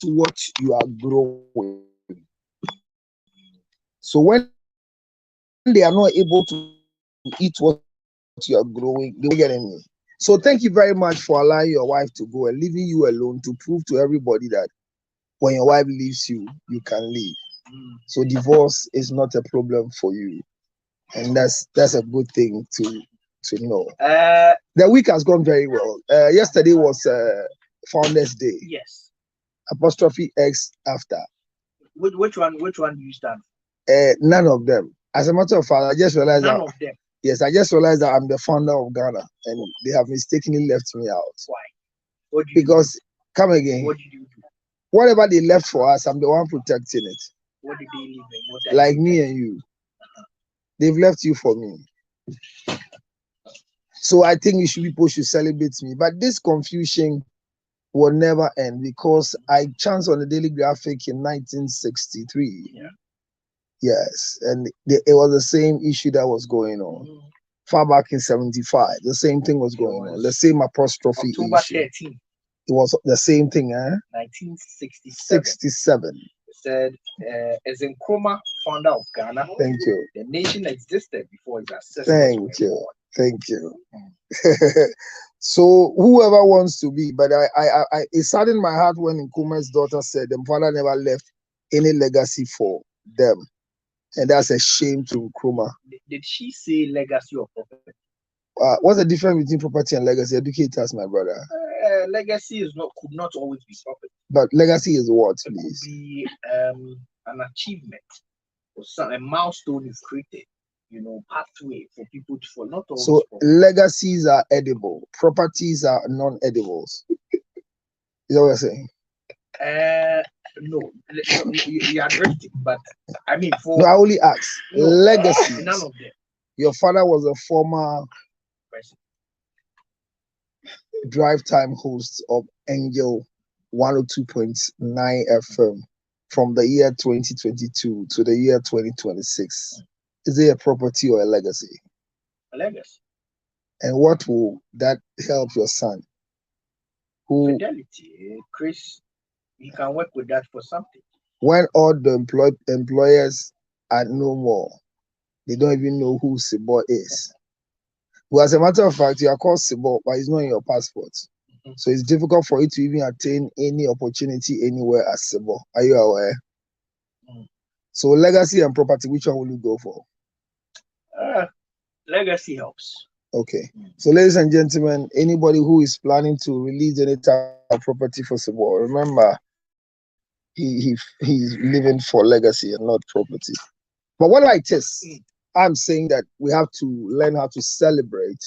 what you are growing. So when they are not able to eat what you are growing, they will get enemy. So thank you very much for allowing your wife to go and leaving you alone to prove to everybody that when your wife leaves you, you can leave. So divorce is not a problem for you, and that's a good thing to know. The week has gone very well. Yesterday was Founders Day. Yes. Apostrophe X after. Which one do you stand? None of them. As a matter of fact, I just realized none of them. Yes, I just realized that I'm the founder of Ghana, and they have mistakenly left me out. Why? What do you because do? Come again. What did you do? Whatever they left for us, I'm the one protecting it. What did they leave? Like me and you. They've left you for me. So I think people should celebrate me. But this confusion will never end because I chanced on the Daily Graphic in 1963. Yeah. Yes, and it was the same issue that was going on. Far back in 75, the same thing was going on. The same apostrophe October issue. 13th. It was the same thing, 1967. 67. It said, as Nkrumah, founder of Ghana. Thank you. The nation existed before its ancestors. Thank you. Thank you. So whoever wants to be, but it saddened my heart when Nkrumah's daughter said the father never left any legacy for them. And that's a shame to Nkrumah. Did she say legacy or property? What's the difference between property and legacy? Educate us, my brother. Legacy could not always be property. But legacy is what, please? It could be an achievement or a milestone is created. Pathway for people to follow. Not always. So legacies are edible. Properties are non-edibles. Is that what you're saying? No, you are drifting, but I mean, no, I only ask. Legacies. None of them. Your father was a former drive time host of Angel 102.9 FM from the year 2022 to the year 2026. Is it a property or a legacy? A legacy. And what will that help your son? Fidelity, Chris. You can work with that for something. When all the employers are no more, they don't even know who Sibo is. Well, as a matter of fact, you are called Sibo, but it's not in your passport. So it's difficult for you to even attain any opportunity anywhere as Sibo. Are you aware? So legacy and property, which one will you go for? Legacy helps. Okay. So ladies and gentlemen, anybody who is planning to release any type of property for Sibo, remember, he's living for legacy and not property. But whatever it is, I'm saying that we have to learn how to celebrate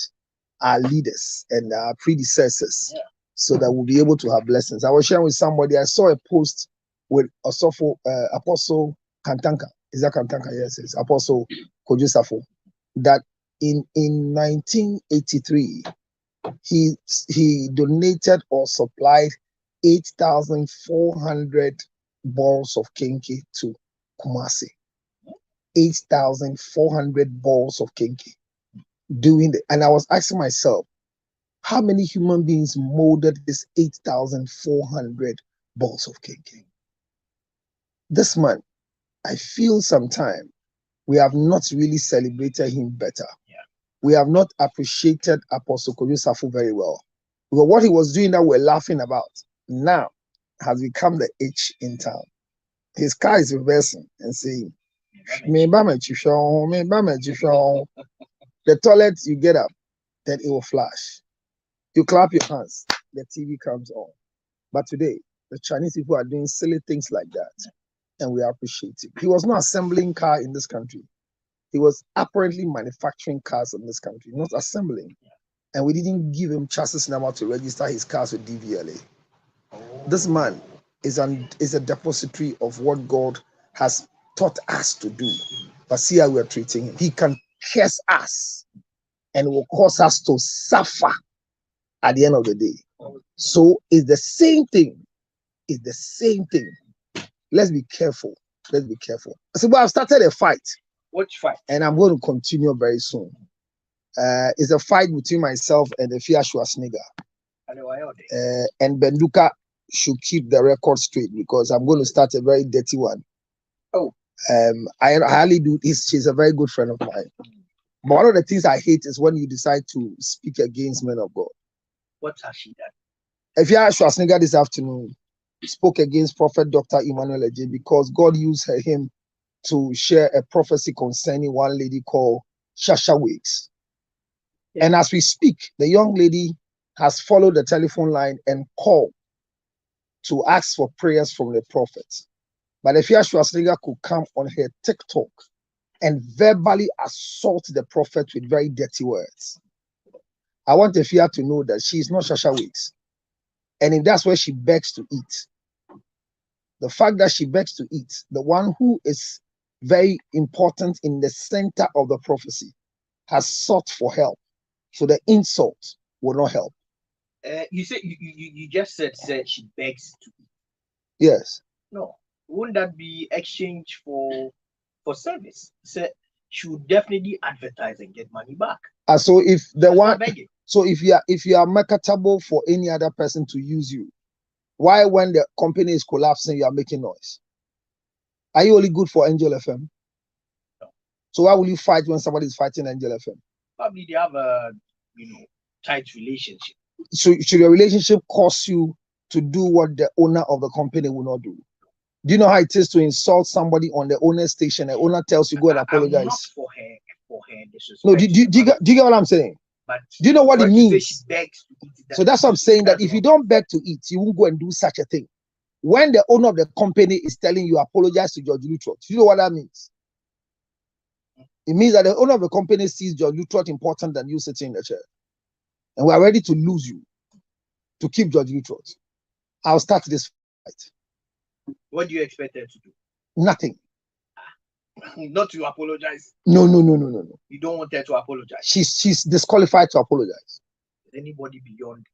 our leaders and our predecessors so that we'll be able to have blessings. I was sharing with somebody, I saw a post with Apostle Kantanka. Is that Kantanka? Yes, it's Apostle Kojusafo. That in 1983, he donated or supplied 8,400 balls of kinky to Kumasi. 8,400 balls of kinky. And I was asking myself, how many human beings molded this 8,400 balls of kinky? This man, I feel sometime we have not really celebrated him better. We have not appreciated Apostle Kojusafo very well. Because what he was doing that we're laughing about now has become the H in town. His car is reversing and saying, the toilet, you get up, then it will flash. You clap your hands, the TV comes on. But today, the Chinese people are doing silly things like that, and we appreciate it. He was not assembling car in this country. He was apparently manufacturing cars in this country, not assembling. And we didn't give him chassis number to register his cars with DVLA. This man is a depository of what God has taught us to do. But see how we are treating him. He can curse us and will cause us to suffer at the end of the day. So it's the same thing. It's the same thing. Let's be careful. Let's be careful. So I've started a fight. Which fight? And I'm going to continue very soon. It's a fight between myself and the Fia Schwarzenegger. And Benduka should keep the record straight because I'm going to start a very dirty one. Oh. I hardly do this. She's a very good friend of mine. But one of the things I hate is when you decide to speak against men of God. What has she done? If you ask Schwarzenegger this afternoon, spoke against Prophet Dr. Emmanuel Eje because God used him to share a prophecy concerning one lady called Shasha Weeks. Yeah. And as we speak, the young lady has followed the telephone line and called to ask for prayers from the prophet. But if Schwarzenegger could come on her TikTok and verbally assault the prophet with very dirty words, I want Efia to know that she is not Shasha Weeks. And if that's where she begs to eat, the fact that she begs to eat, the one who is very important in the center of the prophecy, has sought for help. So the insult will not help. You said you just said she begs to eat. Yes. No. Wouldn't that be exchange for service? So she would definitely advertise and get money back. So if the one, so if you are marketable for any other person to use you, why when the company is collapsing you are making noise? Are you only good for Angel FM? No. So why will you fight when somebody is fighting Angel FM? Probably they have a tight relationship. So should your relationship cause you to do what the owner of the company will not do? Do you know how it is to insult somebody on the owner's station? The owner tells you go and apologize. I'm not for her disrespect. No, do you get what I'm saying? But do you know what it means? She begs to eat, so that's what I'm saying, that if you don't beg to eat, you won't go and do such a thing. When the owner of the company is telling you apologize to George Lutrot, you know what that means? It means that the owner of the company sees George Lutrot important than you sitting in the chair. And we are ready to lose you to keep George Lutrot. I'll start this fight. What do you expect her to do? Nothing. Not to apologize. No. You don't want her to apologize. She's disqualified to apologize. Anybody beyond?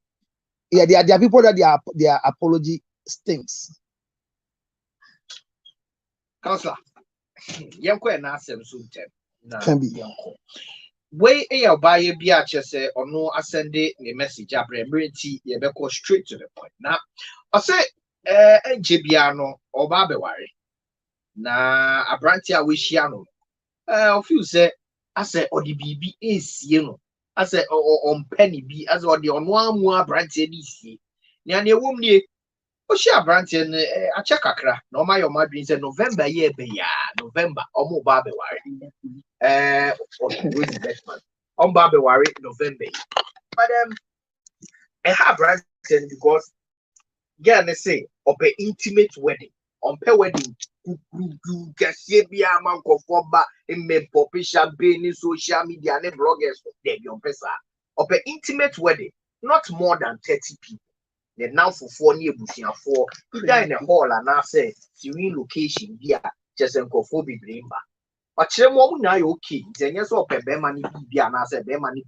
Yeah, there are people that their apology stinks. Counselor, can be. Way a buyer be at say or no send a message up you go straight to the point. Now I say Jibiano or Babewari. Na abrantia wishiano. Of you say, I say, or the BB is, I say, on penny be as or the on one more brantia DC. Nyanya woman, oh, she a brantia a checkakra. No, my madrin said November year be ya, November, or more Babewari. On Babewari, November. But I have brantia because, yeah, they say, of an intimate wedding, on per wedding. Casabia Manco Foba in me poppy champagne in social media and bloggers of your pesa. Of an intimate wedding, not more than 30 people. Then now for 4 years, for either in a hall and I say, serene location via just and cophobic limba. But Chemo now okay, then yes, or pay money be an answer, bear money.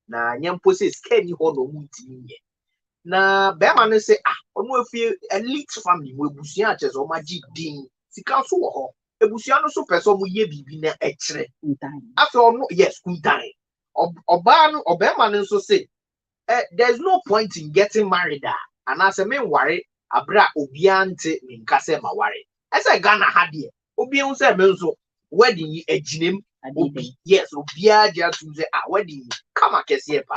Na young pussy scanny hold on. Na Beman say, ono feel elite family we busia ches o magi din sika so wo ho ebusia no so person mo ye bibi na ekire after ono yes kuntan oba no obema no so say there's no point in getting married and as a men worry abra obiante me nkase ma worry I say Ghana ha de obi un say men so wedding yi aginem obi yes obia ja to say wedding come akese pa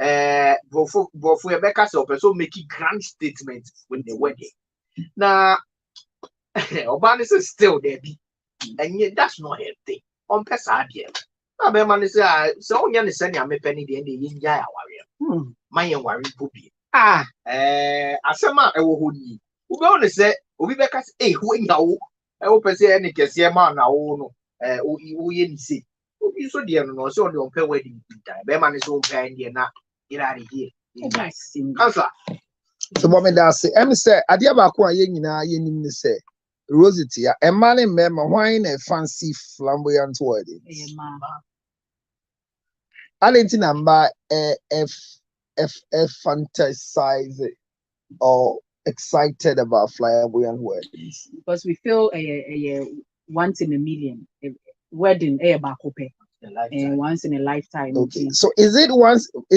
Bofu Rebecca so person making grand statements with the wedding. Now, Obama is still there, and yet that's not a thing. On Pesadia. I be man say, so young is sending a penny the end of the year warrior. My young worry puppy. Asama, I will hold you. Who only say, we back as a who in your I hope I say any case, man, now, we see. You so dear, no, so on pay wedding time. Beman is own paying now. Get out of here. Counselor. So, moment that say, I dear Bakwa yen in say, Rosity, a man and member, wine a fancy flamboyant wedding. I didn't number fantasize or excited about flamboyant weddings. Because we feel a once in a million wedding, and once in a lifetime. Okay. So is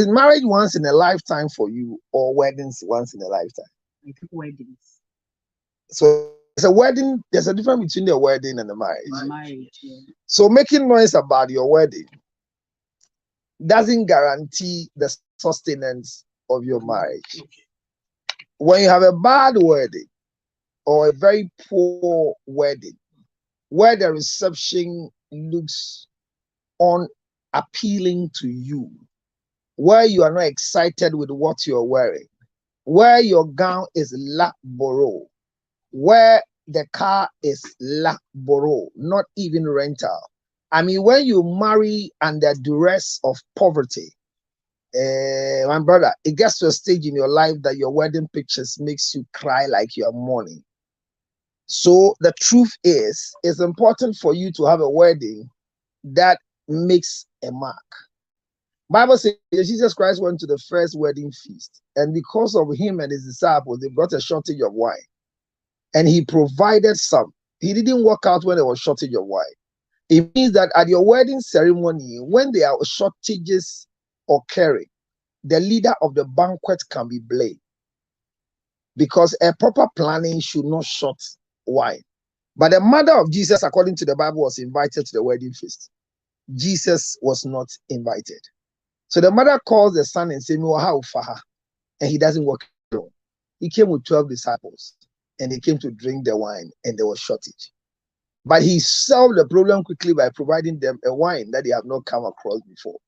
marriage once in a lifetime for you or weddings once in a lifetime? I think weddings. So it's a wedding. There's a difference between the wedding and the marriage. Marriage. Yeah. So making noise about your wedding doesn't guarantee the sustenance of your marriage. When you have a bad wedding or a very poor wedding, where the reception looks unappealing to you, where you are not excited with what you're wearing, where your gown is laboro, where the car is laboro, not even rental. I mean, when you marry under duress of poverty, my brother, it gets to a stage in your life that your wedding pictures makes you cry like you're mourning. So the truth is, it's important for you to have a wedding that makes a mark. Bible says Jesus Christ went to the first wedding feast, and because of him and his disciples, they brought a shortage of wine, and he provided some. He didn't walk out when there was shortage of wine. It means that at your wedding ceremony, when there are shortages occurring, the leader of the banquet can be blamed, because a proper planning should not short wine. But the mother of Jesus, according to the Bible, was invited to the wedding feast. Jesus was not invited. So the mother calls the son and says, "How for her?" And he doesn't walk alone. He came with 12 disciples, and they came to drink the wine, and there was shortage. But he solved the problem quickly by providing them a wine that they have not come across before,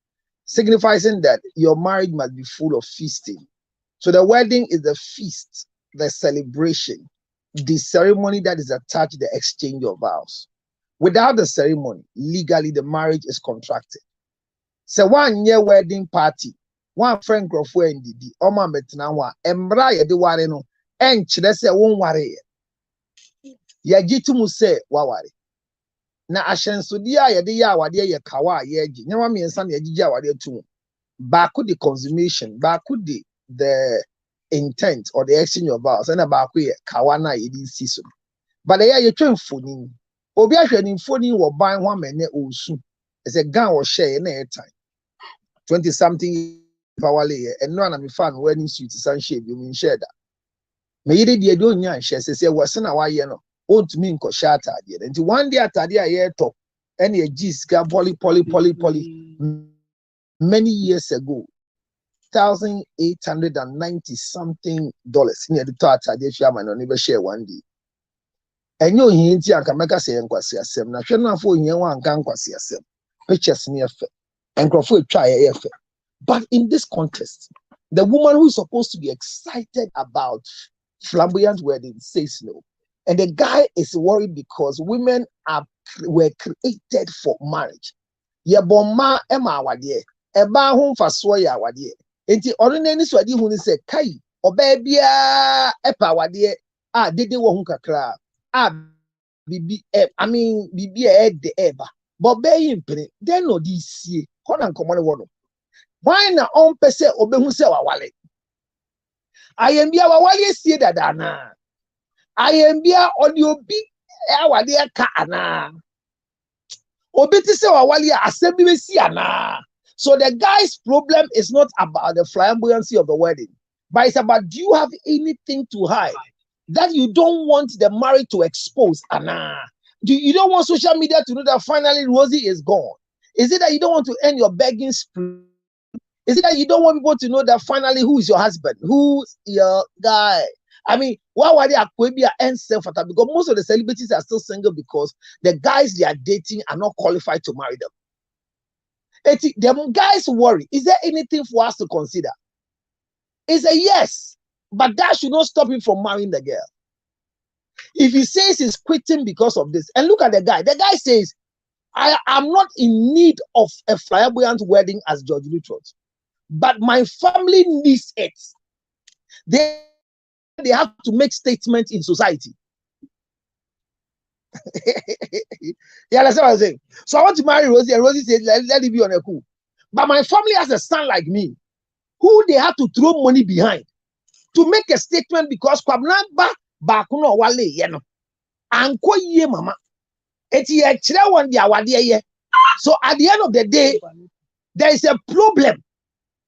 signifying that your marriage must be full of feasting. So the wedding is the feast, the celebration, the ceremony that is attached to the exchange of vows. Without the ceremony, legally the marriage is contracted. So one year wedding party, one friend Crawford and Didi, Oma Metnawa, Embraya de Wareno, and Chidese won't worry. Yajitu say wawari. Na ashensudia ya de ya wadia ya kawa yeji. Nyawa mi ensan ya jija wadia tu. Baku the consummation, baku the intent or the exchange of vows, and a baku ye kawana yedi season. But ya ye twen foni. Obi ahwe ni foni wo ban ho amene osu. It's a gun or share in a time. 20 something powerly, and no one fan wedding suit sunshade, you mean share that. May the don't yan share say, was an away, you know, won't mean koshata, and one day at a year top, any a G's got poly, many years ago, $1,890 something near the thought I did share my never share one day. And you ain't yan can make us say, and quasi as them, national for one can quasi as them, pictures near fair. And Crawford try a fair. But in this context, the woman who is supposed to be excited about flamboyant wedding says no. And the guy is worried because women were created for marriage. Yeboma ema wadie, eba hum fasoya wadie. Enti ordinary swadi hu ni se kai obebia epa wadie dede wo hu kakra bibi I mean bibi de eba. But be impre then no this Konan common one. Why na on pese obehu se wawale? I am bia wawale sie dada na. I am bia odi obi awade ka ana. Obi ti se wawale asem bi si ana. So the guy's problem is not about the flamboyancy of the wedding, but it's about, do you have anything to hide that you don't want the marriage to expose? Ana. You don't want social media to know that finally Rosie is gone? Is it that you don't want to end your begging spree? Is it that you don't want people to know that finally who is your husband? Who's your guy? I mean, why were they Aquabia and self-attack? Because most of the celebrities are still single because the guys they are dating are not qualified to marry them. The guys worry. Is there anything for us to consider? It's a yes, but that should not stop him from marrying the girl. If he says he's quitting because of this, and look at the guy says, I am not in need of a flamboyant wedding as George Lutrot, but my family needs it. They have to make statements in society. Yeah, that's what I'm saying. So I want to marry Rosie, and Rosie said, let it be on a cool. But my family has a son like me, who they have to throw money behind to make a statement because Kwabnamba Bakuno Wale, you know, and ye mama. So at the end of the day, there is a problem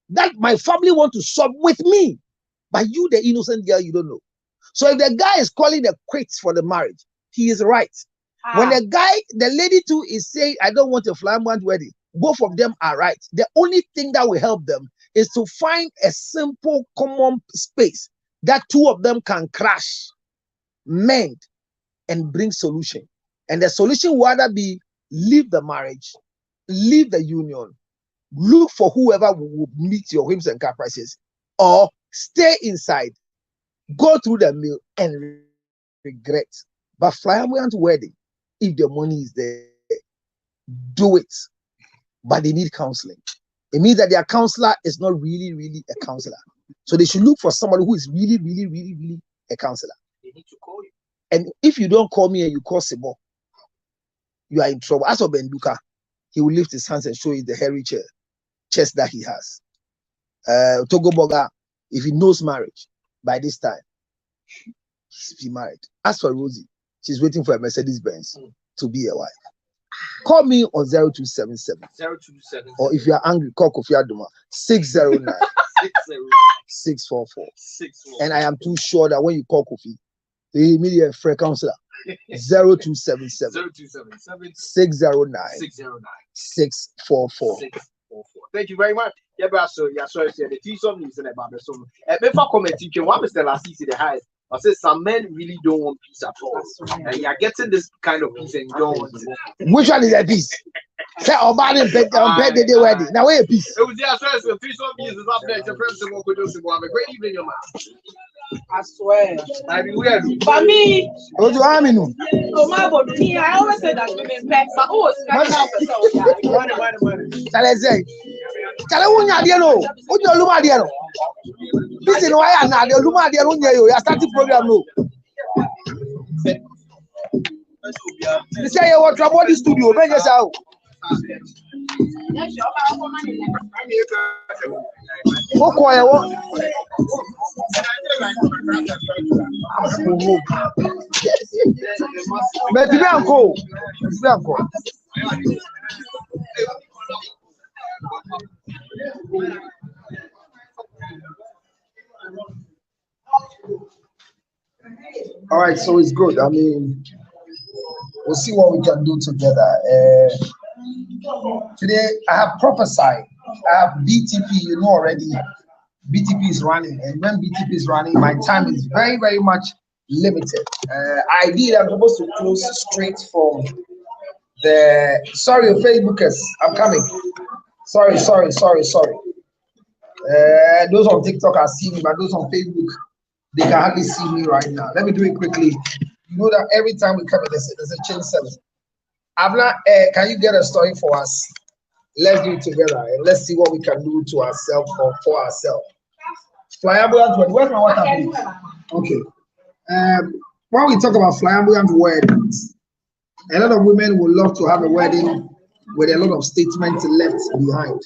that my family want to solve with me. But you, the innocent girl, you don't know. So if the guy is calling the quits for the marriage, he is right. When the lady too is saying, I don't want a flamboyant wedding, both of them are right. The only thing that will help them is to find a simple common space that two of them can crash, mend, and bring solution. And the solution will either be leave the marriage, leave the union, look for whoever will meet your whims and caprices, or stay inside, go through the meal, and regret. But flamboyant wedding, if the money is there, do it. But they need counseling. It means that their counselor is not really a counselor. So they should look for somebody who is really a counselor. They need to call you. And if you don't call me and you call Sebo, you are in trouble. As for Benduka, he will lift his hands and show you the hairy chest that he has. Togo Boga, if he knows marriage, by this time, he's married. As for Rosie, she's waiting for a Mercedes Benz to be a wife. Call me on 0277. 0277. Or if you are angry, call Kofi Aduma 609 644. And I am too sure that when you call Kofi, the immediate free counselor 0277 609 644. Thank you very much. Yeah, but so yeah, sorry, the tea some news in about the song. Before commenting, one Mr. Lassie the highest. I said some men really don't want peace at all. And you're getting this kind of peace and you don't want it. Which one is a peace? Say about it, the wedding. Now where a peace? It was yeah, so three some years is up there. It's a friend to walk with us. Have a great evening, your man. I swear. I mean, we are. But me, what do I mean? oh my God, me, I always say that women pet, but oh, Let's say, listen, why are not the Luma? You are starting program. No, you say you want trouble the studio. Bring us out. All right, so it's good. I mean, we'll see what we can do together. Today, I have prophesied. I have BTP, you know already. BTP is running, and when BTP is running, my time is very much limited. Ideally, I'm supposed to close straight from the. Sorry, Facebookers, I'm coming. Sorry. Those on TikTok are seeing me, but those on Facebook, they can hardly see me right now. Let me do it quickly. You know that every time we come in, there's a change service. Abna, can you get a story for us? Let's do it together and let's see what we can do to ourselves or for ourselves. Flamboyant, where's my water, please? Okay. When we talk about flamboyant weddings, a lot of women would love to have a wedding with a lot of statements left behind.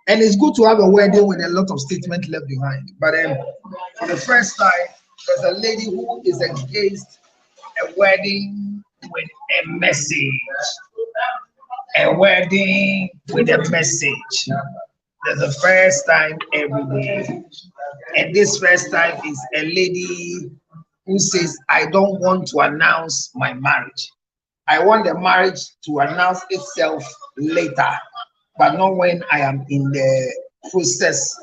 And it's good to have a wedding with a lot of statements left behind. But for the first time, there's a lady who is against a wedding with a message. A wedding with a message. There's a first time every day. And this first time is a lady who says, I don't want to announce my marriage. I want the marriage to announce itself later, but not when I am in the process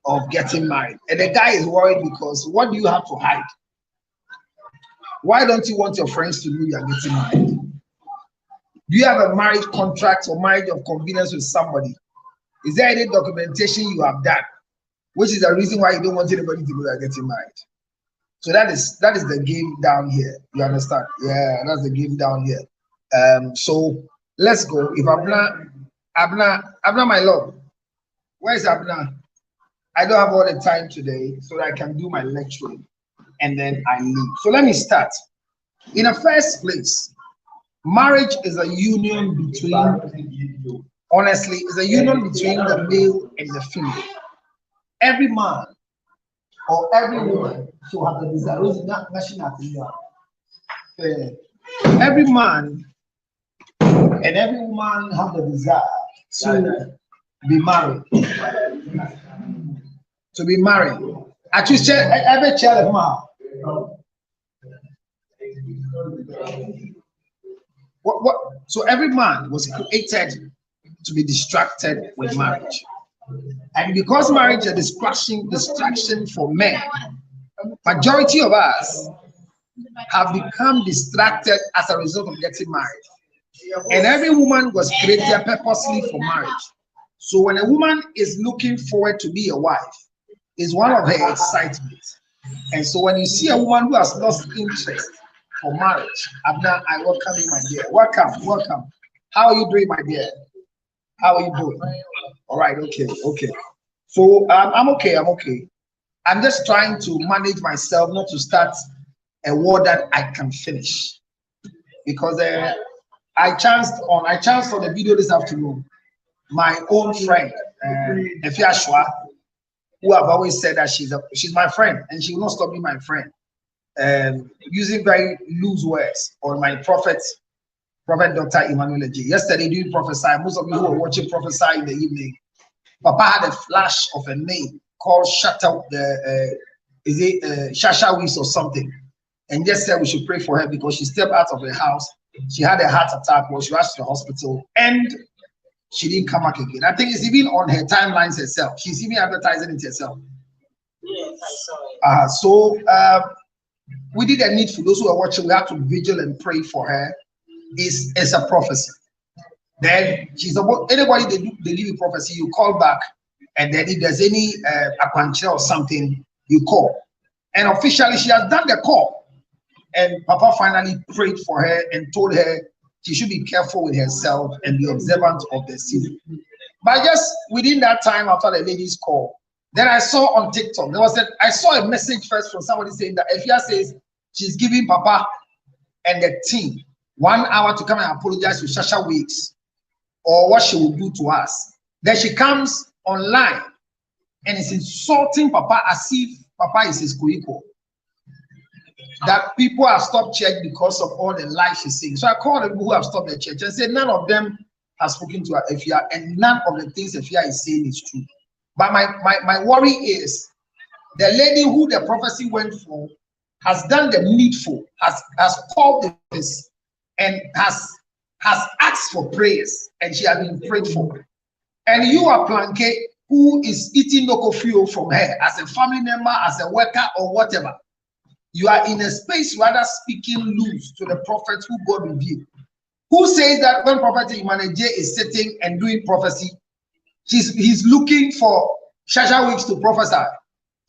of getting married. And the guy is worried because what do you have to hide? Why don't you want your friends to know you are getting married? Do you have a marriage contract or marriage of convenience with somebody? Is there any documentation you have done? Which is the reason why you don't want anybody to know you are getting married. So that is the game down here. You understand? Yeah, that's the game down here. So let's go. If Abna, my love, where's Abna? I don't have all the time today, so that I can do my lecturing, and then I leave. So let me start. In the first place, marriage is a union between. Honestly, it's a union between the male and the female. Every man or every woman should have the desire. Every man and every woman have the desire to be married. To be married. Actually, every child of mine. What? So every man was created to be distracted with marriage. And because marriage is a distraction for men, majority of us have become distracted as a result of getting married. And every woman was created purposely for marriage. So when a woman is looking forward to be a wife, it's one of her excitements. And so when you see a woman who has lost interest for marriage, Abna, I welcome you, my dear. Welcome, welcome. How are you doing, my dear? How are you doing? All right, okay. So I'm okay. I'm just trying to manage myself not to start a war that I can finish, because I chanced on the video this afternoon. My own friend, Efia Shua, who I've always said that she's my friend and she will not stop being my friend. Using very loose words on my prophet Dr. Emmanuel G. Yesterday during prophesy, most of you who were watching prophesy in the evening, Papa had a flash of a name called Shasha Weiss or something, and just said we should pray for her because she stepped out of her house. She had a heart attack, was rushed to the hospital, and she didn't come back again. I think it's even on her timelines herself. She's even advertising it herself. Yes, I saw it. We did a needful. Those who are watching, we have to vigil and pray for her. It's a prophecy. Then she's about anybody they leave a prophecy, you call back, and then if there's any aquantia or something, you call. And officially, she has done the call. And Papa finally prayed for her and told her she should be careful with herself and be observant of the season. But just within that time after the lady's call, then I saw on TikTok, I saw a message first from somebody saying that Efia says she's giving Papa and the team 1 hour to come and apologize to Shasha Weeks or what she will do to us. Then she comes online and is insulting Papa as if Papa is his co-equal. That people have stopped church because of all the lies she's saying. So I called the people who have stopped the church and said none of them has spoken to Efia and none of the things Efia is saying is true. But my worry is the lady who the prophecy went for has done the needful, has called this and has asked for prayers, and she has been prayed for. And you are Planke, who is eating nokofio from her as a family member, as a worker, or whatever. You are in a space rather speaking loose to the prophet who God revealed. Who says that when Prophet Emmanuel J is sitting and doing prophecy, he's looking for Shasha Weeks to prophesy.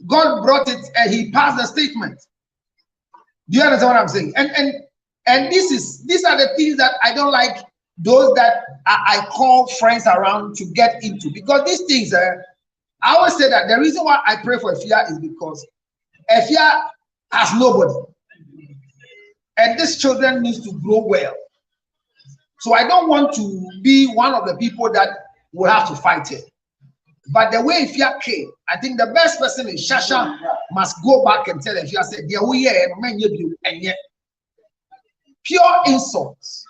God brought it and he passed the statement. Do you understand what I'm saying? And these are the things that I don't like those that I call friends around to get into, because these things I always say that the reason why I pray for Efia is because Efia has nobody, and these children needs to grow well. So I don't want to be one of the people that will have to fight it. But the way Efia came, I think the best person is Shasha must go back and tell Efia, said, "Yeah, we and yet pure insults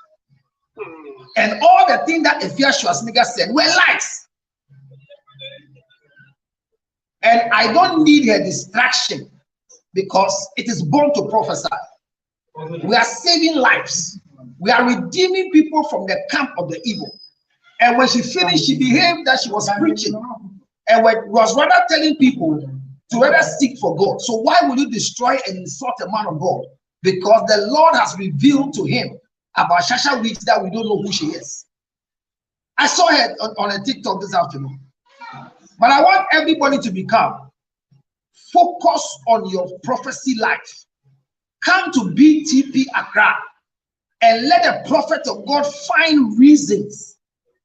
and all the things that Efia Schwarzenegger said were lies." And I don't need her distraction because it is born to prophesy. We are saving lives. We are redeeming people from the camp of the evil. And when she finished, she behaved that she was preaching and was rather telling people to rather seek for God. So why would you destroy and insult a man of God? Because the Lord has revealed to him about Shasha Weeks that we don't know who she is. I saw her on a TikTok this afternoon. But I want everybody to become focus on your prophecy life. Come to BTP Accra and let the prophet of God find reasons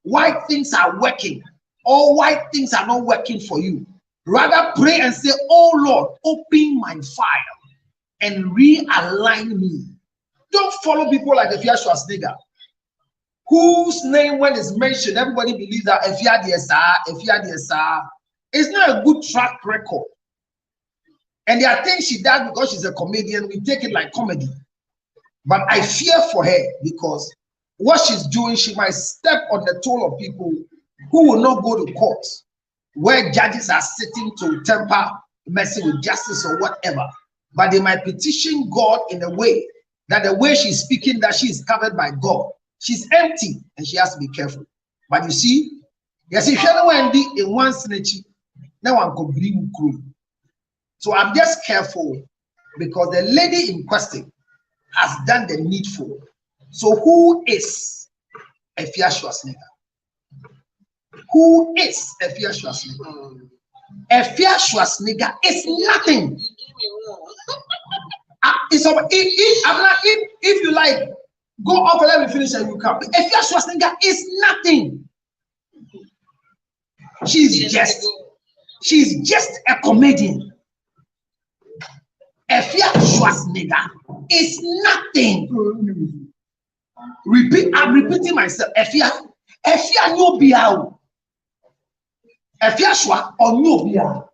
why things are working or why things are not working for you. Rather pray and say, "Oh Lord, open my fire and realign me." Don't follow people like Efia Schwarzenegger, whose name, when it's mentioned, everybody believes that Efia DSR. It's not a good track record. And there are things she does because she's a comedian. We take it like comedy. But I fear for her because what she's doing, she might step on the toe of people who will not go to court, where judges are sitting to temper, messing with justice or whatever. But they might petition God in a way that the way she's speaking, that she is covered by God. She's empty and she has to be careful. But you see, yes, if you know in one snitch, no one could bring crew. So I'm just careful because the lady in question has done the needful. So who is Efia Schwarzenegger? Who is Efia Schwarzenegger? Efia Schwarzenegger is nothing. If you like, go off and let me finish and you come. Efia Schwarzenegger is nothing. She's just a comedian. Efia Schwarzenegger is nothing. I'm repeating myself. Efia no biao. Efia Schwa or no biao.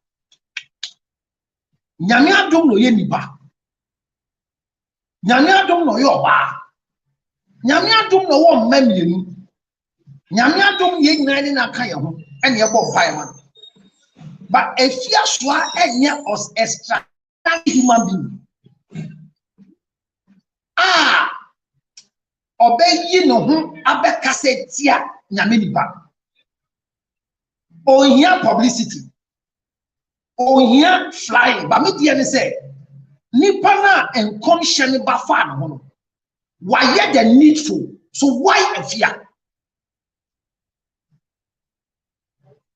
Nyame adom no ye nipa. Nyame adom no yo ba. Nyame adom no wo mmamienu. Nyame adom ye nyina na kan ye ho ene ye bo pai man. But Efia Schwa enye us extra human being. Obeyi no ho abekase tia nyame nipa. Ohia publicity. Ohia flying. But me dey say nipa na enkonhye ne ba fa no ho. Why the needful? So why Efia?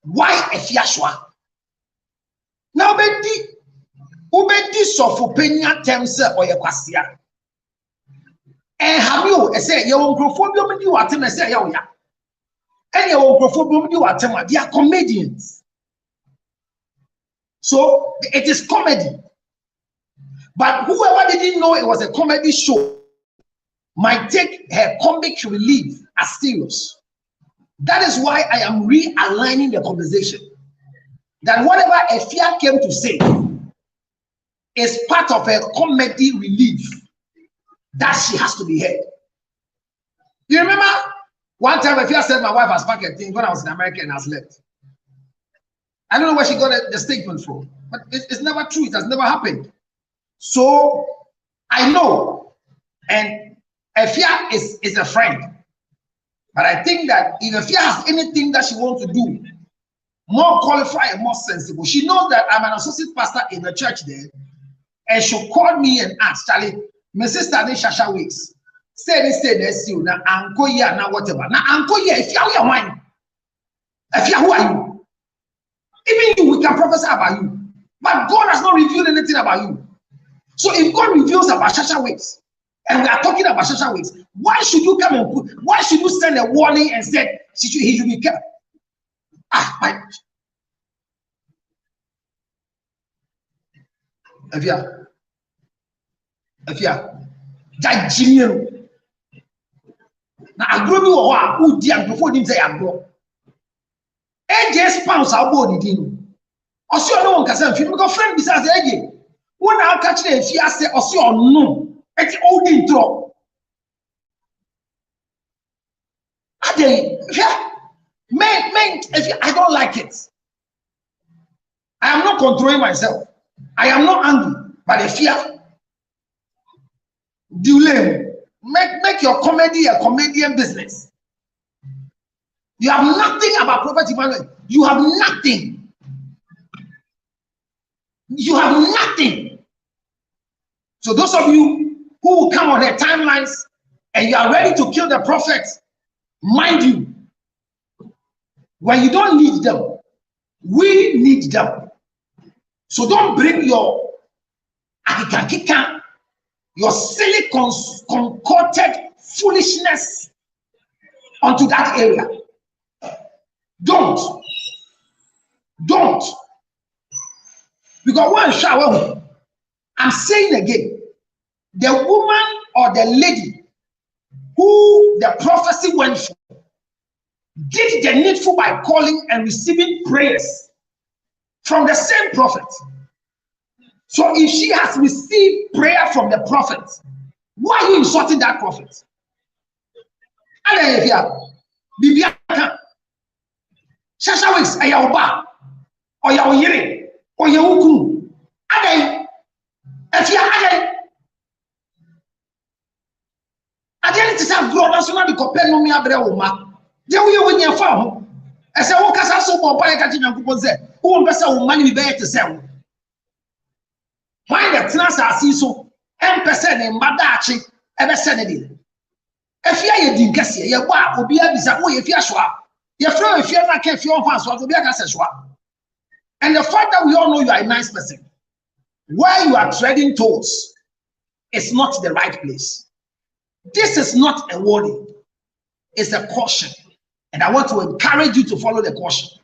Why Efia Schwa? Now ubedi sofo penya temse oye kwasia. Have you say you microphone you are telling say ya ya. And your microphone you are telling they are comedians. So it is comedy. But whoever didn't know it was a comedy show might take her comic relief as serious. That is why I am realigning the conversation. That whatever Efia came to say is part of a comedy relief that she has to be heard. You remember one time Efia said my wife has packed a thing when I was in America and has left. I don't know where she got the statement from, but it's never true. It has never happened. So I know, and Efia is a friend. But I think that if Efia has anything that she wants to do, more qualified and more sensible, she knows that I'm an associate pastor in the church there, and she'll call me and ask, Charlie, my sister in Shasha Weeks, say this, you now, Uncle, yeah, now whatever. Now, Uncle, yeah, if you're wine, Efia, who are you? Even you, we can prophesy about you, but God has not revealed anything about you. So if God reveals about Shasha Weeks, and we are talking about Shasha Weeks, why should you come and why should you send a warning and say he should be kept? Efia, Jajinian. Now I grow you or who dear before him say I grow. AJ pounds our body didn't. Also, no one can say, because friend besides AJ. When I catch the Efia say, also, no, it's old intro. I don't like it. I am not controlling myself. I am not angry, but Efia, delay. Make your comedy a comedian business. You have nothing about Prophet Emmanuel. You have nothing. You have nothing. So those of you who will come on their timelines and you are ready to kill the prophet, mind you, when you don't need them, we need them. So don't bring your silly concocted foolishness onto that area. Don't. Because one shower, I'm saying again, the woman or the lady who the prophecy went for did the needful by calling and receiving prayers from the same prophet. So if she has received prayer from the prophet, why are you insulting that prophet? Shasha Weeks, Ayaoba, or Yaoyere, or Yauku, Ade, Efia Ade. kope no mi abre wo ma de wo ye wo nya fa ho e se wo kasa so bo pa e ka ti nyankopon se wo mpesa wo ma ni be ye te se wo why the trans asi so empese ne mbadaachi ebe se ne de efia ye di nkese ye bo a obi abisa wo ye fia so a ye fra efia na ka fia ho aso obi aka se so a. And the fact that we all know you are a nice person, where you are treading toes is not the right place. This is not a warning, it's a caution. And I want to encourage you to follow the caution.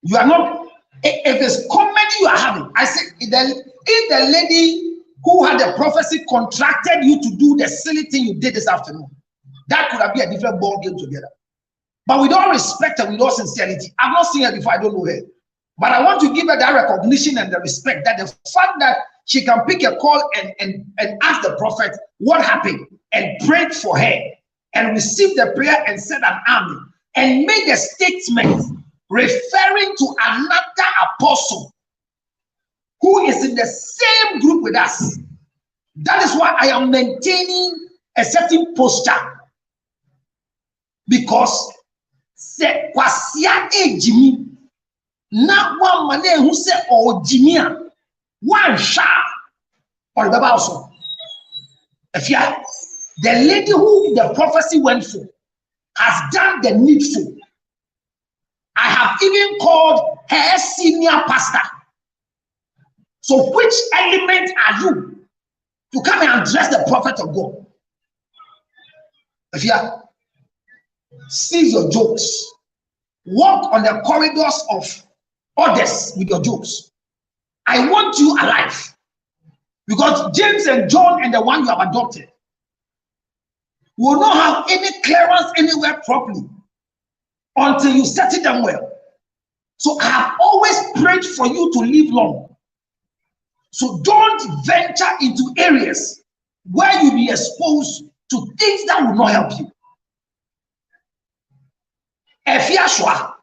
You are not, if it's comedy you are having, I say, if the lady who had the prophecy contracted you to do the silly thing you did this afternoon, that could have been a different ball game together. But with all respect and with all sincerity, I've not seen her before, I don't know her. But I want to give her that recognition and the respect that the fact that she can pick a call and ask the prophet what happened and prayed for her and received the prayer and said an amen and made a statement referring to another apostle who is in the same group with us. That is why I am maintaining a certain posture, because se kwasia ejimi na one mane who say o jimia one sha or the also. If you are the lady who the prophecy went for has done the needful. I have even called her senior pastor. So which element are you to come and address the prophet of God? If you are, cease your jokes. Walk on the corridors of others with your jokes. I want you alive. Because James and John and the one you have adopted will not have any clearance anywhere properly until you settle them well. So I have always prayed for you to live long. So don't venture into areas where you'll be exposed to things that will not help you. Efiashua,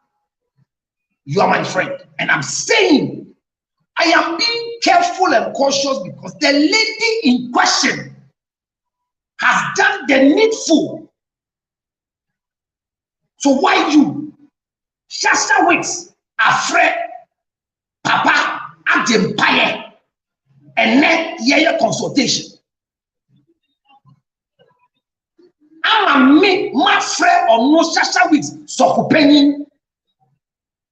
you are my friend, and I'm saying I am being careful and cautious because the lady in question has done the needful. So why you, Shasta Wicks, afraid, Papa, Adam Paye, and then yeah consultation? I'm a make my friend or no Shasta Wicks, so penny.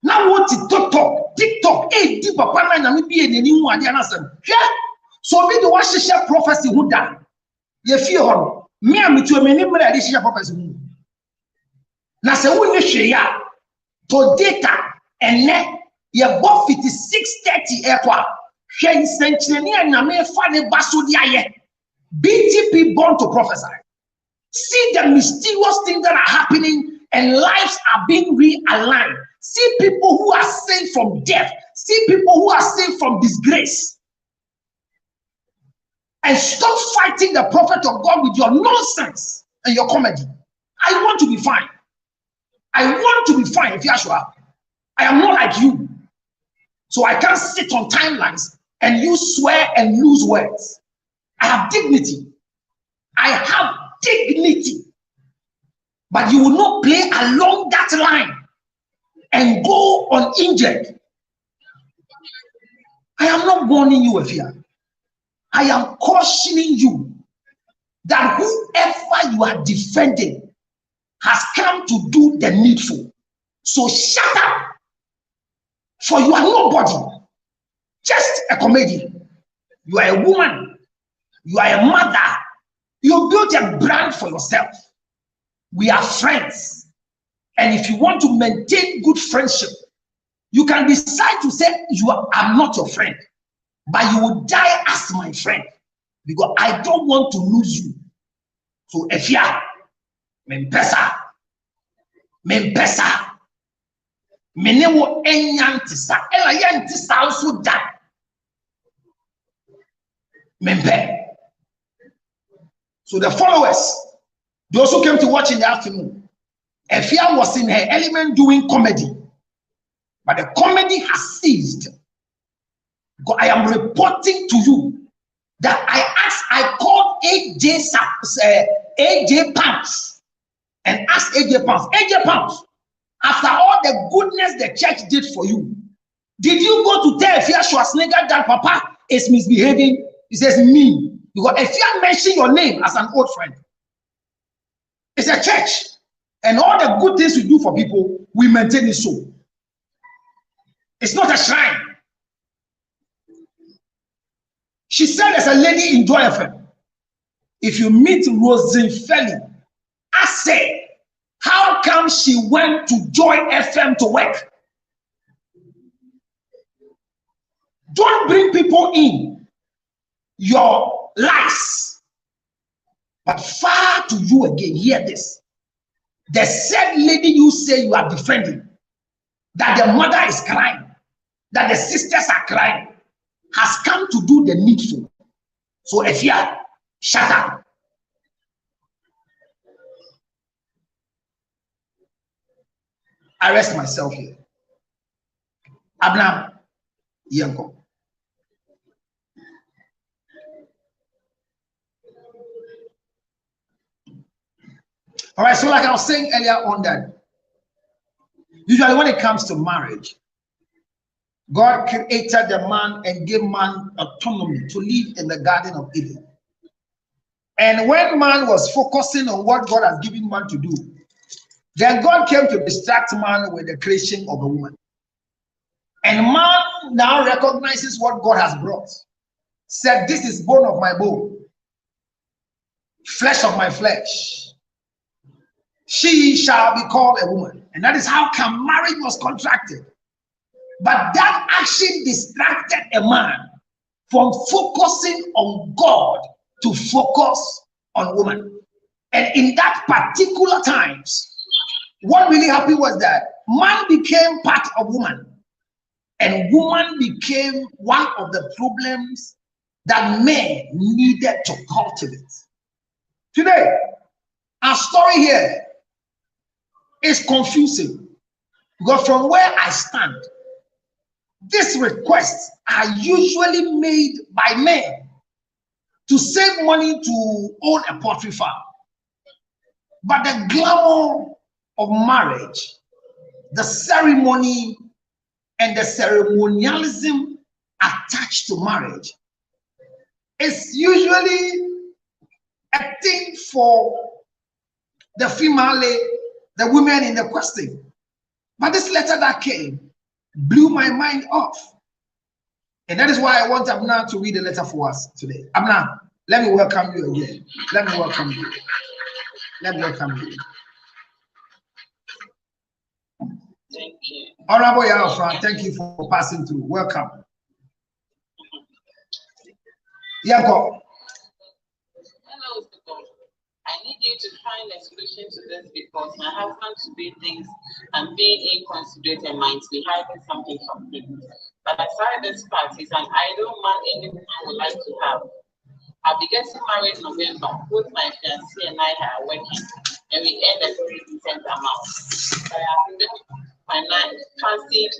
Now what is TikTok, hey, deep papa na me be any one dey answer. So me the one share prophecy who done. Ye fear hon. Me am to me nim dey share prophecy who. Na se who ni hwe ya to data ene ye bo 5630 ekwa. Hwe nsenkyereni anyame fa ne baso di aye. BTP born to prophesy. See the mysterious things that are happening and lives are being realigned. See people who are saved from death. See people who are saved from disgrace. And stop fighting the prophet of God with your nonsense and your comedy. I want to be fine. I want to be fine, if Yashua. I am not like you. So I can't sit on timelines and you swear and lose words. I have dignity. I have dignity. But you will not play along that line and go uninjured. I am not warning you, Efia. I am cautioning you that whoever you are defending has come to do the needful. So shut up, for you are nobody, just a comedian. You are a woman, you are a mother, you built a brand for yourself. We are friends. And if you want to maintain good friendship, you can decide to say I'm not your friend, but you will die as my friend because I don't want to lose you. So if you are mempesa, menewo enyantisa, ela yantisa also die. Mempe. So the followers, those who came to watch in the afternoon, Efia was in her element doing comedy, but the comedy has ceased. Because I am reporting to you that I called AJ Pounds and asked AJ Pounds, after all the goodness the church did for you, did you go to tell Efia Schwarzenegger that Papa is misbehaving? He says, me. Because Efia mentioned your name as an old friend. It's a church. And all the good things we do for people, we maintain it so. It's not a shrine. She said there's a lady in Joy FM. If you meet Rosenfelli, I say, how come she went to Joy FM to work? Don't bring people in your lies. But far to you again, hear this. The said lady you say you are defending, that the mother is crying, that the sisters are crying, has come to do the needful. So if you are, shut up. I rest myself here. Abna Yanko. All right, so like I was saying earlier on that usually when it comes to marriage, God created the man and gave man autonomy to live in the Garden of Eden. And when man was focusing on what God has given man to do, then God came to distract man with the creation of a woman. And man now recognizes what God has brought. Said, this is bone of my bone, flesh of my flesh. She shall be called a woman. And that is how come marriage was contracted. But that action distracted a man from focusing on God to focus on woman. And in that particular times, what really happened was that man became part of woman. And woman became one of the problems that men needed to cultivate. Today, our story here is confusing because from where I stand, these requests are usually made by men to save money to own a poultry farm. But the glamour of marriage, the ceremony and the ceremonialism attached to marriage is usually a thing for the female, the women in the question. But this letter that came blew my mind off. And that is why I want Amna to read the letter for us today. Amna, let me welcome you again. Let me welcome you. Let me welcome you. Thank you. Honorable Yalfran, thank you for passing through. Welcome. Yanko. Hello, Scott. I need you to find a solution to this because my husband today thinks I'm being inconsiderate and might be hiding something from him. But aside this part, he's an idle man any woman would like to have. I'll be getting married in November. Both my fiancé and I are working, and we earn a very decent amount. I have fancied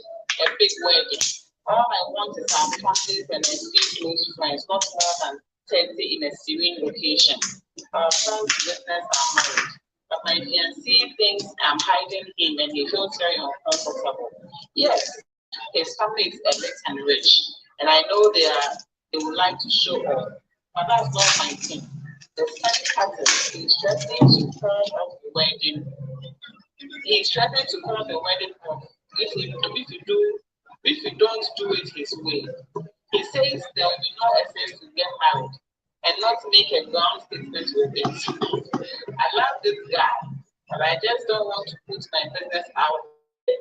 a big wedding. All I want is our families and a few close friends, not more than 30 in a serene location. Our friends' business are married, but my fiancé thinks I'm hiding him and he feels very uncomfortable. Yes, his family is elite and rich, and I know they would like to show off, but that's not my thing. The funny part is he's threatening to call off the wedding. He's threatening to call the wedding off if we don't do it his way. He says there will be no essence to get married and not make a ground statement with it. I love this guy, but I just don't want to put my business out there.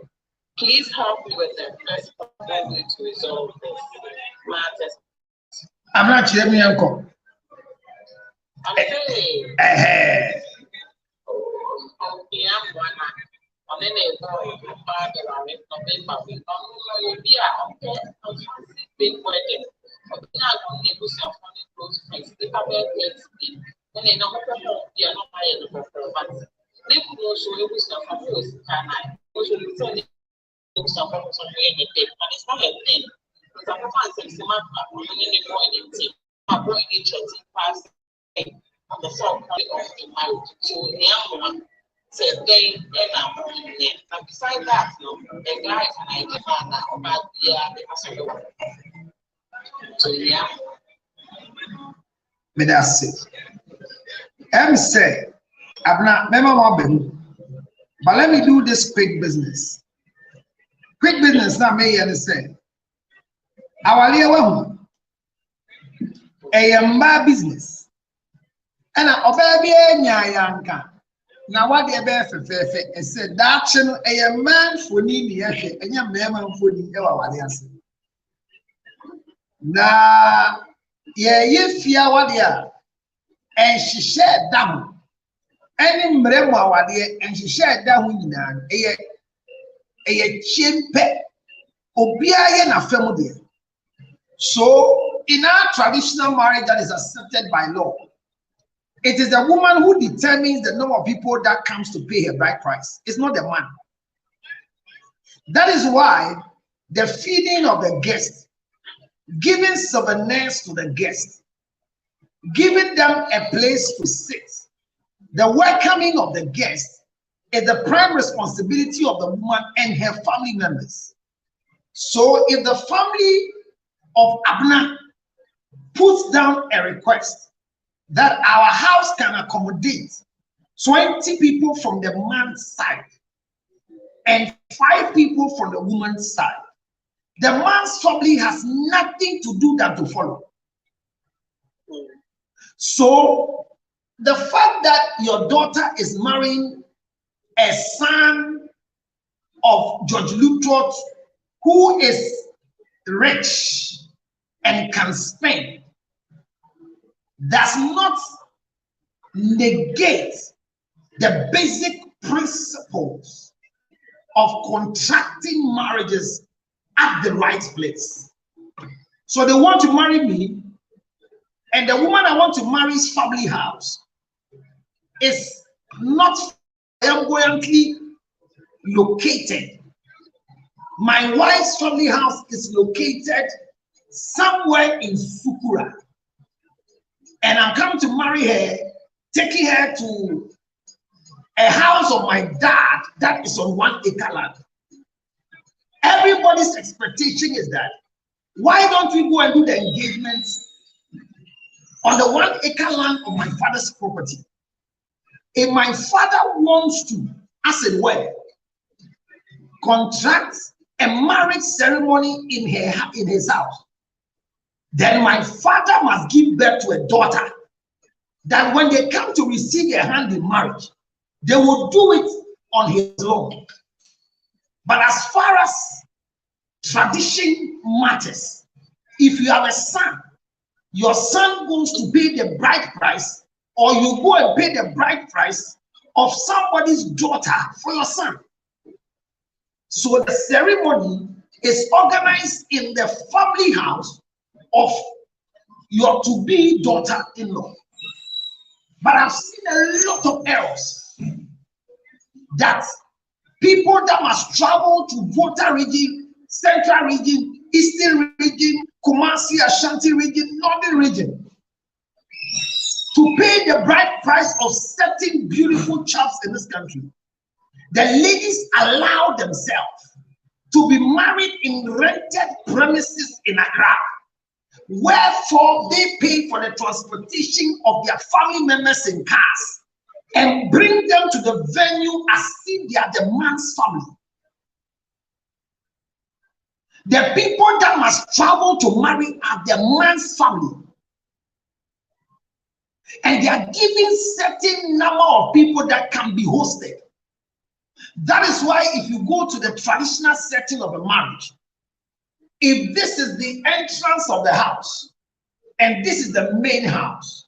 Please help me with the best possible way to resolve this matter. I'm not hearing you, Uncle. I'm saying, and then they go about the marriage, November, we don't be a big wedding. But now I'm going to put some funny close friends. They have a great thing. When they know what they are not buying the but they could also use some from who's can I also return some from some way in the day. And it's not a thing. Some of us in the money they go in the team. avoid each other past on the foreground of the marriage. So the young woman said they and besides that, the guy can identify about the so yeah. May I say, say, I'm not memorable, but let me do this quick business. Quick business, not me understand. Our little a business. And a baby, yanka. Now, what the bear and said that action a man for me, and your man for the na ye fia wade and she shared down any mremo wade and she shared down nyina eye chimpe obia ye na fam de. So in our traditional marriage that is accepted by law, it is the woman who determines the number of people that comes to pay her bride price. It's not the man. That is why the feeding of the guests, giving souvenirs to the guests, giving them a place to sit, the welcoming of the guests is the prime responsibility of the woman and her family members. So if the family of Abner puts down a request that our house can accommodate 20 people from the man's side and 5 people from the woman's side, the man's family has nothing to do than to follow. So the fact that your daughter is marrying a son of George Lutrot who is rich and can spend does not negate the basic principles of contracting marriages at the right place. So they want to marry me, and the woman I want to marry's family house is not flamboyantly located. My wife's family house is located somewhere in Sukura, and I'm coming to marry her, taking her to a house of my dad that is on 1 acre land. Everybody's expectation is that, why don't we go and do the engagements on the 1 acre land of my father's property? If my father wants to, as it were, contract a marriage ceremony in his house, then my father must give birth to a daughter that when they come to receive their hand in marriage, they will do it on his own. But as far as tradition matters, if you have a son, your son goes to pay the bride price, or you go and pay the bride price of somebody's daughter for your son. So the ceremony is organized in the family house of your to-be daughter-in-law. But I've seen a lot of errors that people that must travel to Volta region, Central region, Eastern region, Kumasi, Ashanti region, Northern region, to pay the bride price of certain beautiful chaps in this country. The ladies allow themselves to be married in rented premises in Accra, wherefore they pay for the transportation of their family members in cars and bring them to the venue as if they are the man's family. The people that must travel to marry are the man's family. And they are given certain number of people that can be hosted. That is why if you go to the traditional setting of a marriage, if this is the entrance of the house and this is the main house,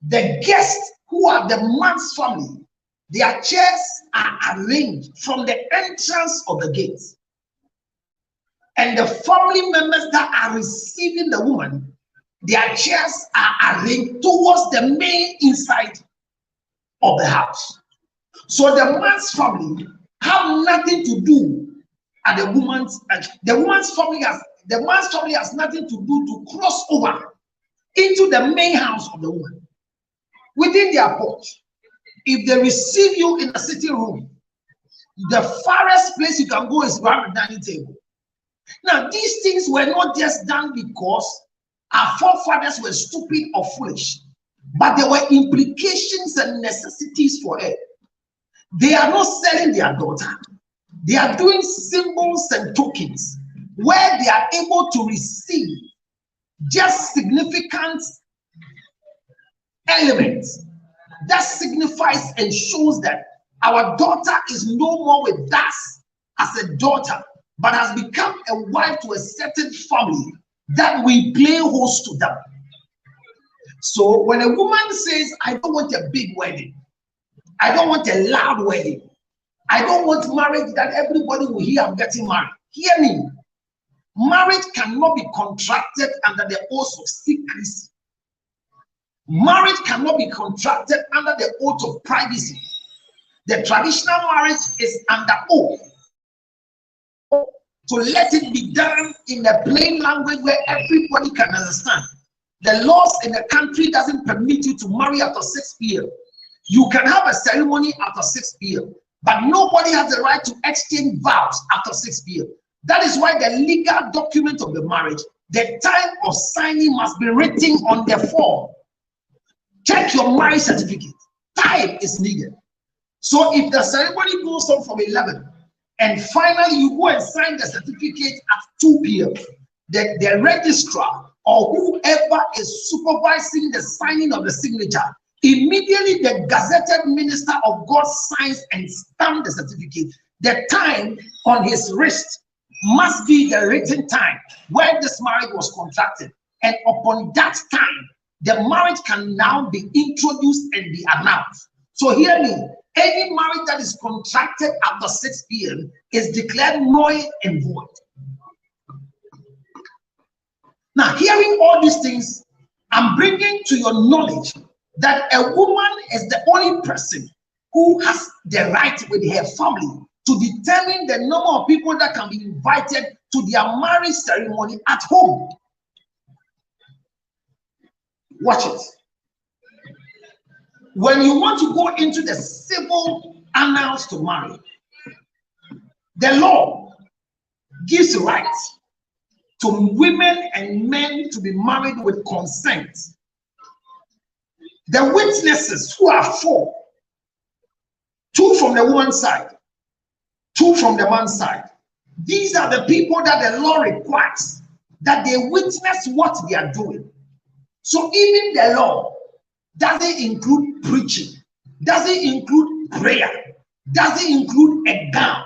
the guests who are the man's family, their chairs are arranged from the entrance of the gate. And the family members that are receiving the woman, their chairs are arranged towards the main inside of the house. So the man's family have nothing to do at the woman's. The man's family has nothing to do to cross over into the main house of the woman, within their porch. If they receive you in the sitting room, the farthest place you can go is around the dining table. Now, these things were not just done because our forefathers were stupid or foolish, but there were implications and necessities for it. They are not selling their daughter. They are doing symbols and tokens where they are able to receive just significant elements that signifies and shows that our daughter is no more with us as a daughter, but has become a wife to a certain family that we play host to them. So when a woman says, I don't want a big wedding, I don't want a loud wedding, I don't want marriage that everybody will hear I'm getting married. Hear me. Marriage cannot be contracted under the oath of secrecy. Marriage cannot be contracted under the oath of privacy. The traditional marriage is under oath. To let it be done in a plain language where everybody can understand. The laws in the country doesn't permit you to marry after 6 p.m. You can have a ceremony after 6 p.m. but nobody has the right to exchange vows after 6 p.m. That is why the legal document of the marriage, the time of signing must be written on the form. Check your marriage certificate. Time is needed. So if the ceremony goes on from 11 and finally you go and sign the certificate at 2 p.m., the registrar or whoever is supervising the signing of the signature, immediately the gazetted minister of God signs and stamps the certificate. The time on his wrist must be the written time when this marriage was contracted. And upon that time, the marriage can now be introduced and be announced. So hear me, any marriage that is contracted after 6 p.m. is declared null and void. Now, hearing all these things, I'm bringing to your knowledge that a woman is the only person who has the right with her family to determine the number of people that can be invited to their marriage ceremony at home. Watch it. When you want to go into the civil annals to marry, the law gives rights to women and men to be married with consent. The witnesses, who are 4, 2 from the woman's side, 2 from the man's side. These are the people that the law requires that they witness what they are doing. So even the law doesn't include preaching, doesn't include prayer, doesn't include a gown.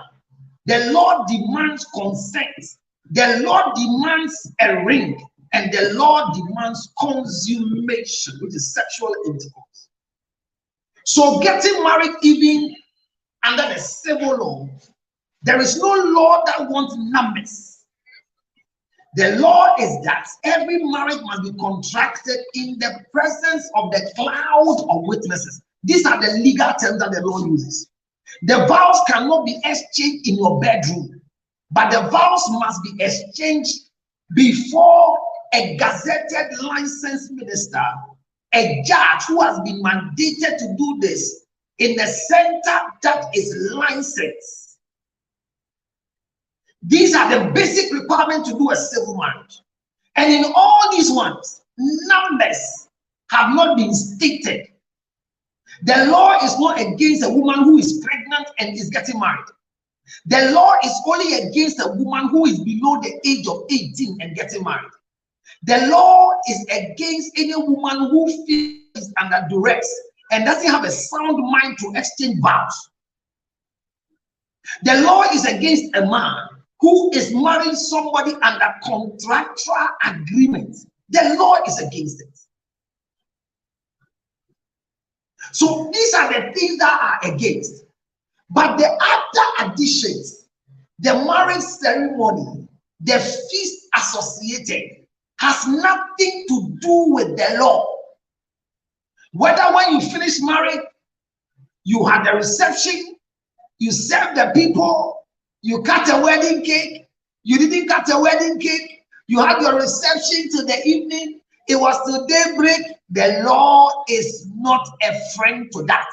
The law demands consent. The law demands a ring, and the law demands consummation, which is sexual intercourse. So getting married even under the civil law, there is no law that wants numbers. The law is that every marriage must be contracted in the presence of the cloud of witnesses. These are the legal terms that the law uses. The vows cannot be exchanged in your bedroom, but the vows must be exchanged before a gazetted licensed minister, a judge who has been mandated to do this in the center that is licensed. These are the basic requirements to do a civil marriage. And in all these ones, numbers have not been stated. The law is not against a woman who is pregnant and is getting married. The law is only against a woman who is below the age of 18 and getting married. The law is against any woman who feels under duress and doesn't have a sound mind to exchange vows. The law is against a man who is marrying somebody under contractual agreement. The law is against it. So these are the things that are against. But the other additions, the marriage ceremony, the feast associated, has nothing to do with the law. Whether when you finish marriage, you had the reception, you serve the people, you cut a wedding cake, you didn't cut a wedding cake, you had your reception till the evening, It was till daybreak. The law is not a friend to that.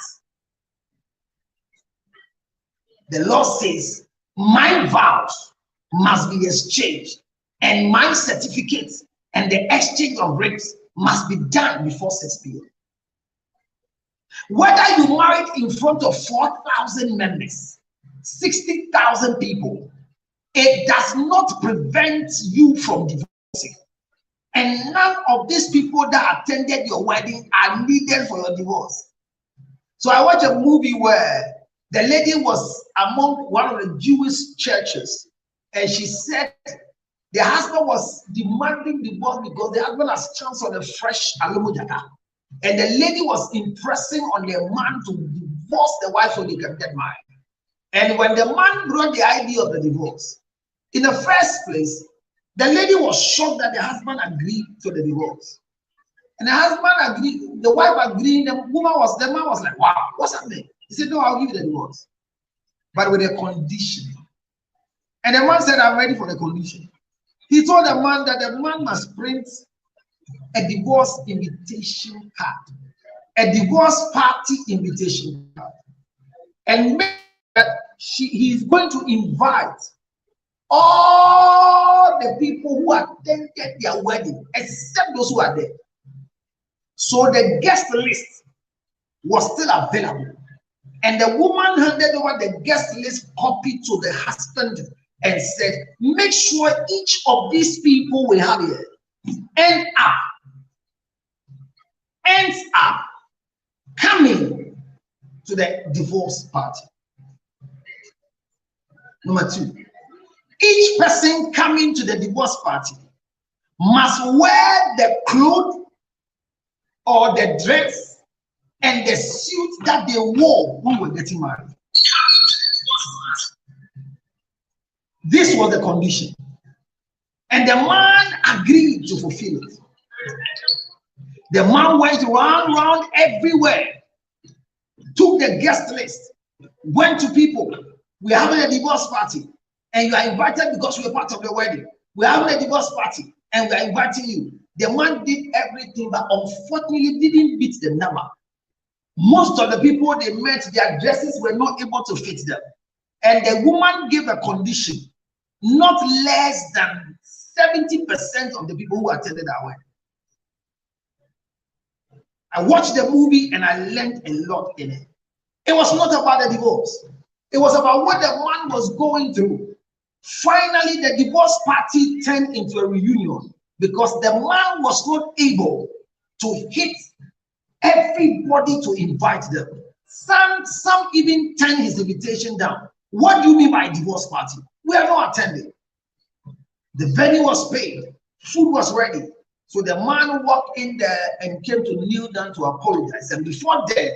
The law says my vows must be exchanged, and my certificates and the exchange of rings must be done before 6 p.m. Whether you married in front of 4,000 members, 60,000 people, it does not prevent you from divorcing. And none of these people that attended your wedding are needed for your divorce. So I watched a movie where the lady was among one of the Jewish churches, and she said the husband was demanding divorce because the husband has chance on a fresh alumujaka. And the lady was impressing on the man to divorce the wife so they can get married. And when the man brought the idea of the divorce, in the first place, the lady was shocked that the husband agreed to the divorce. And the husband agreed, the wife agreed, the man was like, wow, what's happening? He said, no, I'll give you the divorce, but with a condition. And the man said, I'm ready for the condition. He told the man that the man must print a divorce invitation card, a divorce party invitation card, and make that he is going to invite all the people who attended their wedding, except those who are there. So the guest list was still available, and the woman handed over the guest list copy to the husband and said, make sure each of these people will have it. Ends up coming to the divorce party. Number 2, each person coming to the divorce party must wear the clothes or the dress and the suit that they wore when we were getting married. This was the condition, and the man agreed to fulfill it. The man went round everywhere, took the guest list, went to people. We're having a divorce party, and you are invited because we are part of the wedding. We're having a divorce party, and we are inviting you. The man did everything, but unfortunately didn't beat the number. Most of the people they met, their dresses were not able to fit them. And the woman gave a condition, not less than 70% of the people who attended our wedding. I watched the movie and I learned a lot in it. It was not about the divorce. It was about what the man was going through. Finally, the divorce party turned into a reunion because the man was not able to hit everybody to invite them. Some even turned his invitation down. What do you mean by divorce party? We are not attending. The venue was paid, food was ready. So the man walked in there and came to kneel down to apologize. And before that,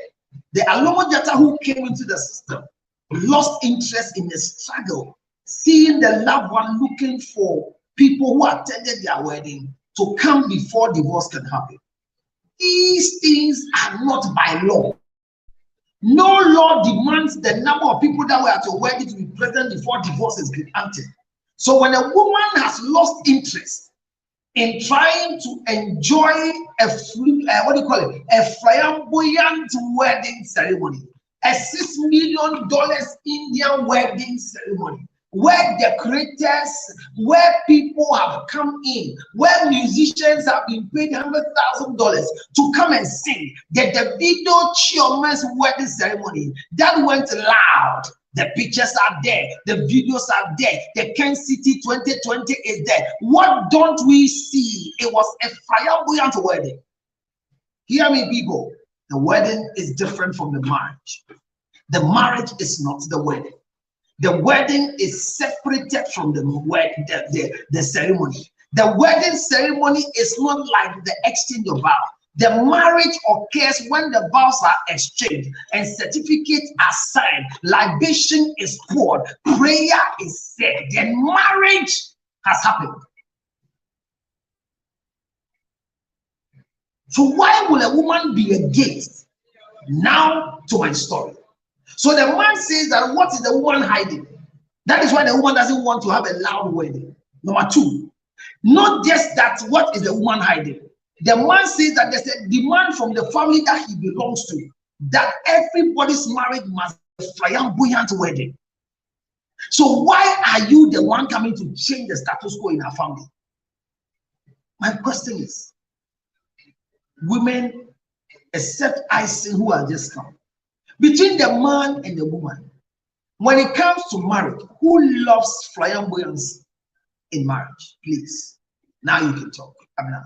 the Alomojata who came into the system lost interest in the struggle, seeing the loved one looking for people who attended their wedding to come before divorce can happen. These things are not by law. No law demands the number of people that were at your wedding to be present before divorce is granted. So when a woman has lost interest in trying to enjoy a flamboyant wedding ceremony, a $6 million Indian wedding ceremony, where decorators, where people have come in, where musicians have been paid $100,000 to come and sing, the Davido Chioma's wedding ceremony that went loud. The pictures are there, the videos are there, the Ken City 2020 is there. What don't we see? It was a flamboyant wedding. Hear me, people. The wedding is different from the marriage. The marriage is not the wedding. The wedding is separated from the ceremony. The wedding ceremony is not like the exchange of vows. The marriage occurs when the vows are exchanged and certificates are signed, libation is poured, prayer is said, then marriage has happened. So why will a woman be against? Now to my story. So the man says that what is the woman hiding? That is why the woman doesn't want to have a loud wedding. Number 2, not just that, what is the woman hiding? The man says that there's a demand from the family that he belongs to that everybody's marriage must be a flamboyant wedding. So why are you the one coming to change the status quo in our family? My question is, women, except I say who are just come, between the man and the woman, when it comes to marriage, who loves flamboyance in marriage? Please, now you can talk. Abna.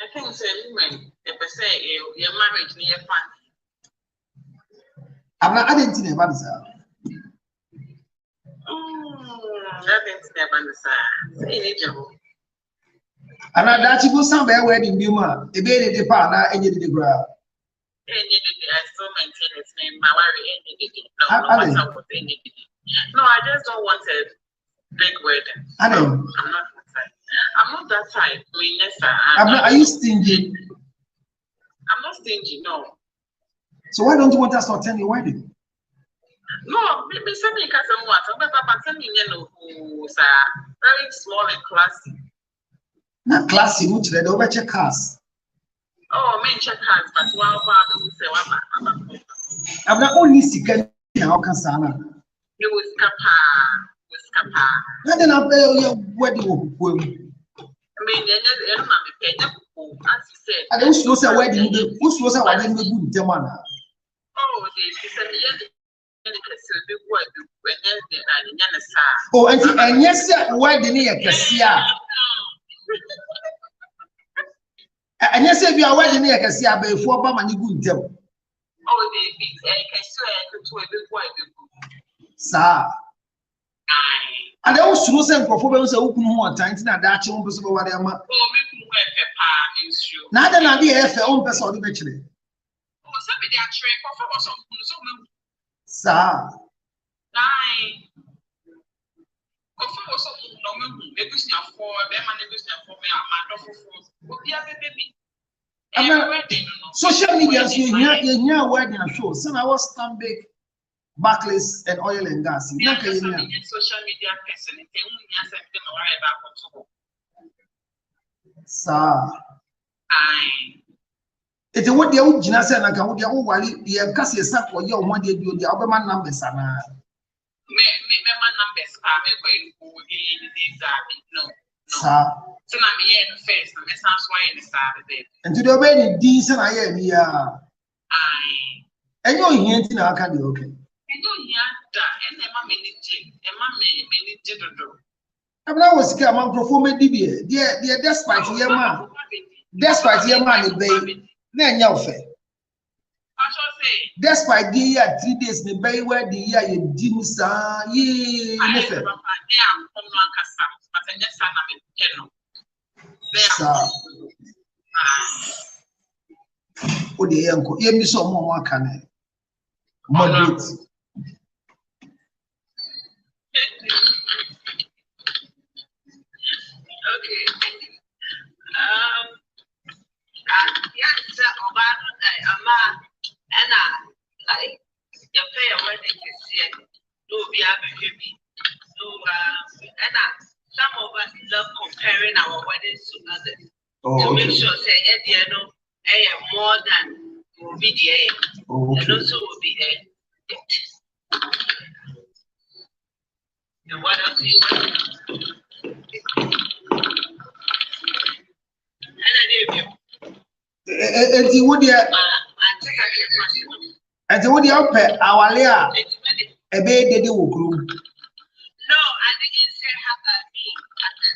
I think it's a woman. If I say your marriage near fun. Abna, I didn't think about this. I didn't think about this. And that you go somewhere wedding, you man, a baby the partner, and you did the ground. I still maintain its name. My worry, no, I just don't want a big wedding. I know. I'm not that type. I mean, yes, sir. Are you stingy? I'm not stingy, no. So why don't you want us to attend your wedding? No, maybe something because I'm what? I'm very small and classy. Not classy, which they don't check cars. Oh, men check cars, but one say I'm not only sick now, Cassana. It was Kappa. Then I'll pay your wedding. I mean, as you said, I don't know a wedding. Who's was a wedding with good demana? Oh, Oh, and yes, wedding here, Cassia. And yes, if you are wedding here, Cassia, before Bama, you good dem. Oh, they can swear to a big boy. Sir. And I also know some performance of open one time to that you want to go whatever. Oh, Now, then, I'll be a own person eventually. Oh, somebody are trained for some. Sir. Social media, you wedding show. So I was Stanbic, Barclays, and oil and gas. Social media person, sir. It's what the old Gina said, and I would worry the Cassia sat for your one day, the other man numbers. My numbers are no. Sir. So I'm here in the face, and that's why in the Saturday. And to the way decent I am here. And you're hinting I can be okay. And you're here, and the mammy did do. I was scared, man, perform a DBA. Dear, despite your man. Despite your man, baby. Then you're fair. Despite the year 3 days, the bay where the year you didn't say, ye, never. Oh, the uncle, you miss some more can I? Moderate. Okay. Yes, and like your fair wedding is here. No, we have a baby. So, and some of us love comparing our weddings to others. To make sure, say, at the end of more than will be the end. And also will be end. And what else do you want? And the wood here. And the wood here, our layer. A baby, they will grow. No, I didn't say have me.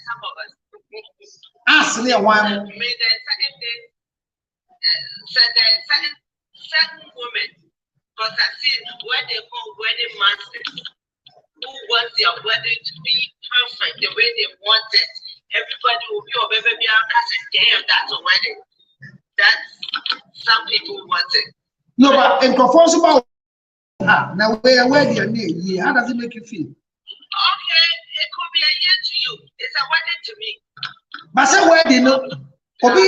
Some of us. Ask me one. May the second day, certain women, because I see what they call wedding masters, who want their wedding to be perfect the way they want it. Everybody will be over, baby, damn, that's a wedding. That's some people want it. No, but in conformity about now where the name, how does it make you feel? Okay, it could be a year to you. It's a wedding to me. But say wedding, no, be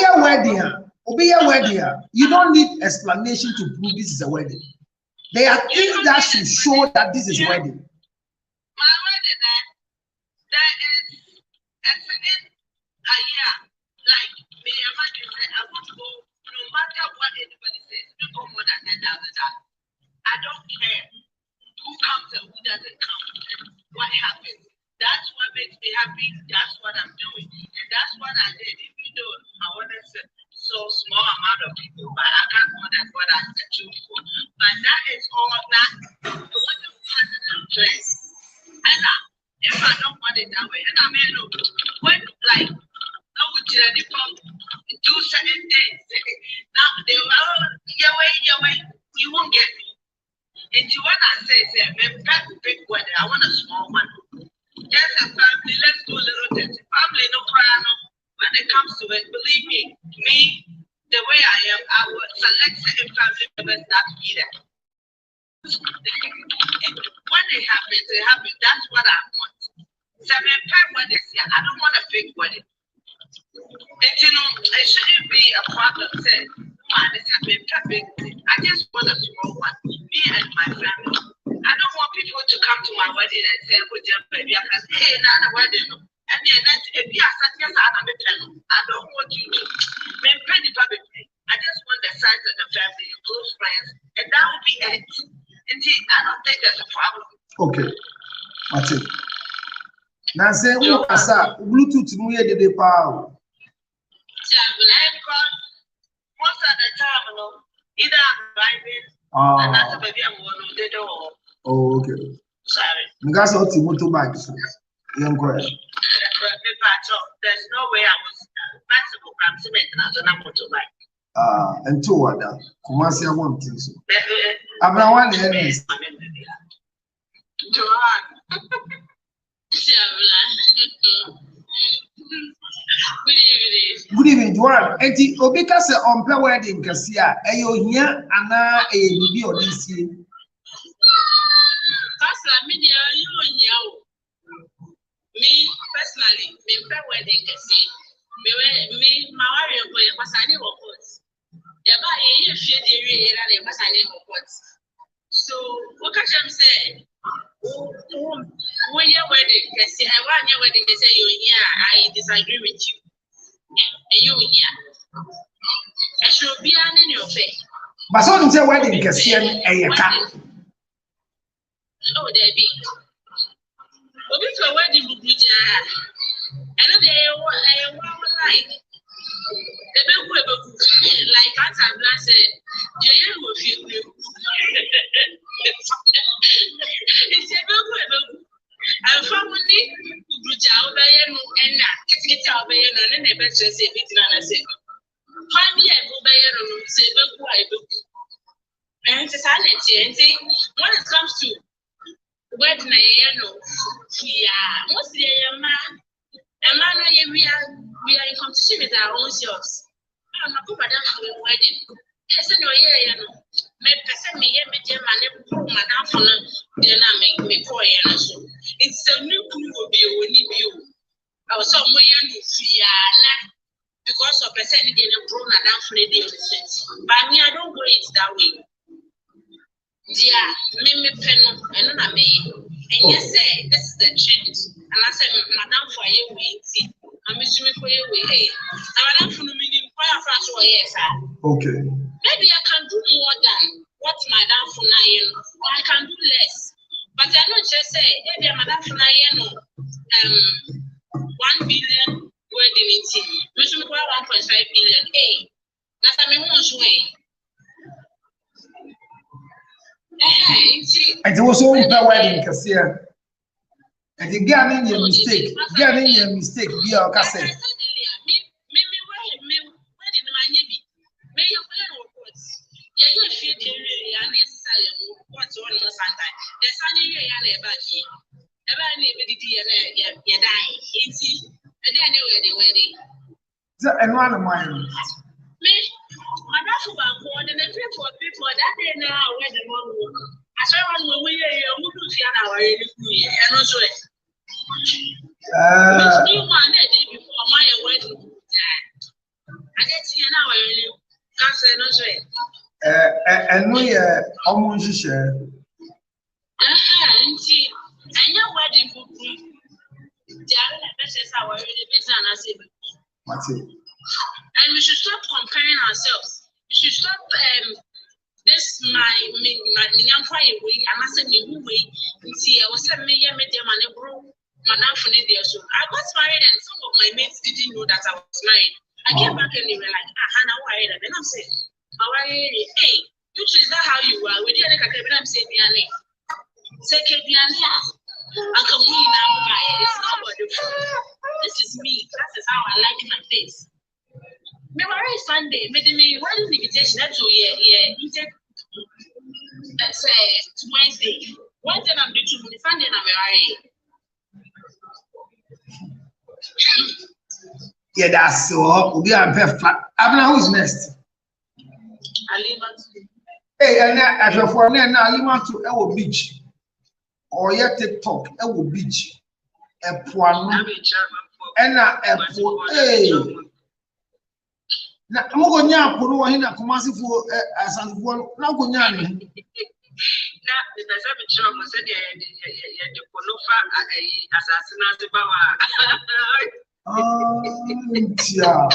a wedding. You don't need explanation to prove this is a wedding. There are things that should show that this is wedding. My wedding, there is a to be happy, that's what I'm doing. And that's what I did. Even though I wanted so small amount of people, but I got more than what I achieved for. But that is all that the one that positive place. And if I don't want it that way, and I mean, look, when like no would do certain things. Now they will your way, you won't get me. And you want to say, that's a big one, I want a small one. Just a family, let's do a little bit. Family, no problem. When it comes to it, believe me, the way I am, I would select certain family members that be there. When it happens, that's what I want. 7 weddings, yeah, I don't want a big wedding. And you know, it shouldn't be a problem saying, I just want a small one, me and my family. I don't want people to come to my wedding and say, hey, not a wedding. And then if you are such as I don't want you to pay the public. I just want the size of the family, your close friends, and that will be it. And I don't think that's a problem. Okay. That's it. Now say, oh, asa, Bluetooth mu ye de pa. Most of the time, either I'm driving and that's a baby I'm going to the door. Oh, okay. Sorry. Because of the motorbike, young girl. There's no way I was maximum from cement and I'm motorbike. And two other. Kumasi, I want to so. Abraham, yes. Johan. Good evening, Joanne. Eti obika se ompe wedding kesi a eyo hia ana bibi odisi. Pastor, me personally, me pe wedding kesi. Me my worry boy pasani wo court. Ya ba ye fie de wi era na pasani wo court. So, what can I say? When your wedding, I say, I want your wedding, they say, I disagree with you. And you here. I should be in your face. But so say wedding, Cassian, a cat. Oh, there be. But if your wedding would be, I know they want like. The big like Anton said, Jay will feel you. It's a big and family would jowl by and get out by and never say it. And I said, 5 years go by and say, and it's a sanity. When it comes to wedding, mostly a man. And man, we are in competition with our own selves. I'm not going to wedding. Yes, no, yeah, no. May person me, yeah, madam for then I make me for you. It's a new crew will be you. I was some way because of person in a pro madam for the day. But me, I don't go it that way. Dear, me pen and I may. And yes, say this is the trend. And I said, madam for you, wait. I'm assuming for you, hey, I'm not from the meaning for a France or yes, okay. Maybe I can do more than what madam for Nayan, or I can do less. But I don't just say, maybe madam for Nayan, 1 billion wedding meeting, which will require 1.5 billion. Hey, that's a memo's way. And it was all the wedding, Cassia. And you get in your mistake, be our cassette. And one of mine. My natural one, and I pray for people that day now where the one work. I saw one way you would see an hour and also it. New one day before my wedding. I get see an hour and you can't say no sweat. And we almost share. See, and your wedding book. This is our business. What's it? And we should stop comparing ourselves. We should stop this my young fire way. I must say me way. See, I was saying me money bro. Madam Funede, so I got married and some of my mates didn't know that I was married. I came back and they were like, Hannah, why? And then I'm saying, hey, you choose that how you are. When you're like, I'm saying, say, I come in now. It's not about the food. This is me. That is how I like my face. Me worry Sunday. Me what is the invitation? That's you take. Let's say it's Wednesday. Wednesday I'm doing two. Sunday I'm married. Yeah, that's so. We are very flat. Abna, who's next? Hey, and as you're for now, you want to our beach or yet TikTok, our beach, a point, and a hey. Now, I'm going to put on here, Kumasi for as I'm going to go. Na nimesema mchongo sasa ya kunufa assassinate bawa. Yeah.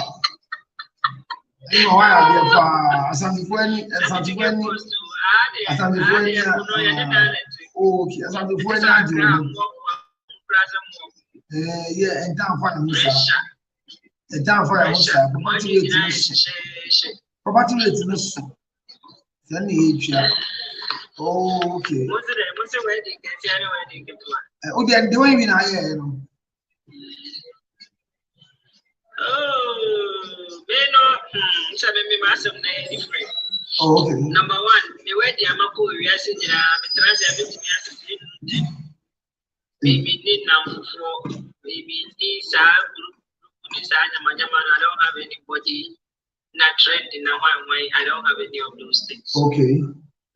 You know why I be pa Asantefweni. Okay, Asantefweni. Yeah, and down for Musa. And down for Musa. Property rate in the then the oh, okay. What's the wedding? Oh, they're doing it here, you know. Oh, me massive different. Oh, okay. Number one, the wedding I'm a poor, we are saying, maybe need now for maybe these are group, I don't have anybody not trending now. I don't have any of those things. Okay.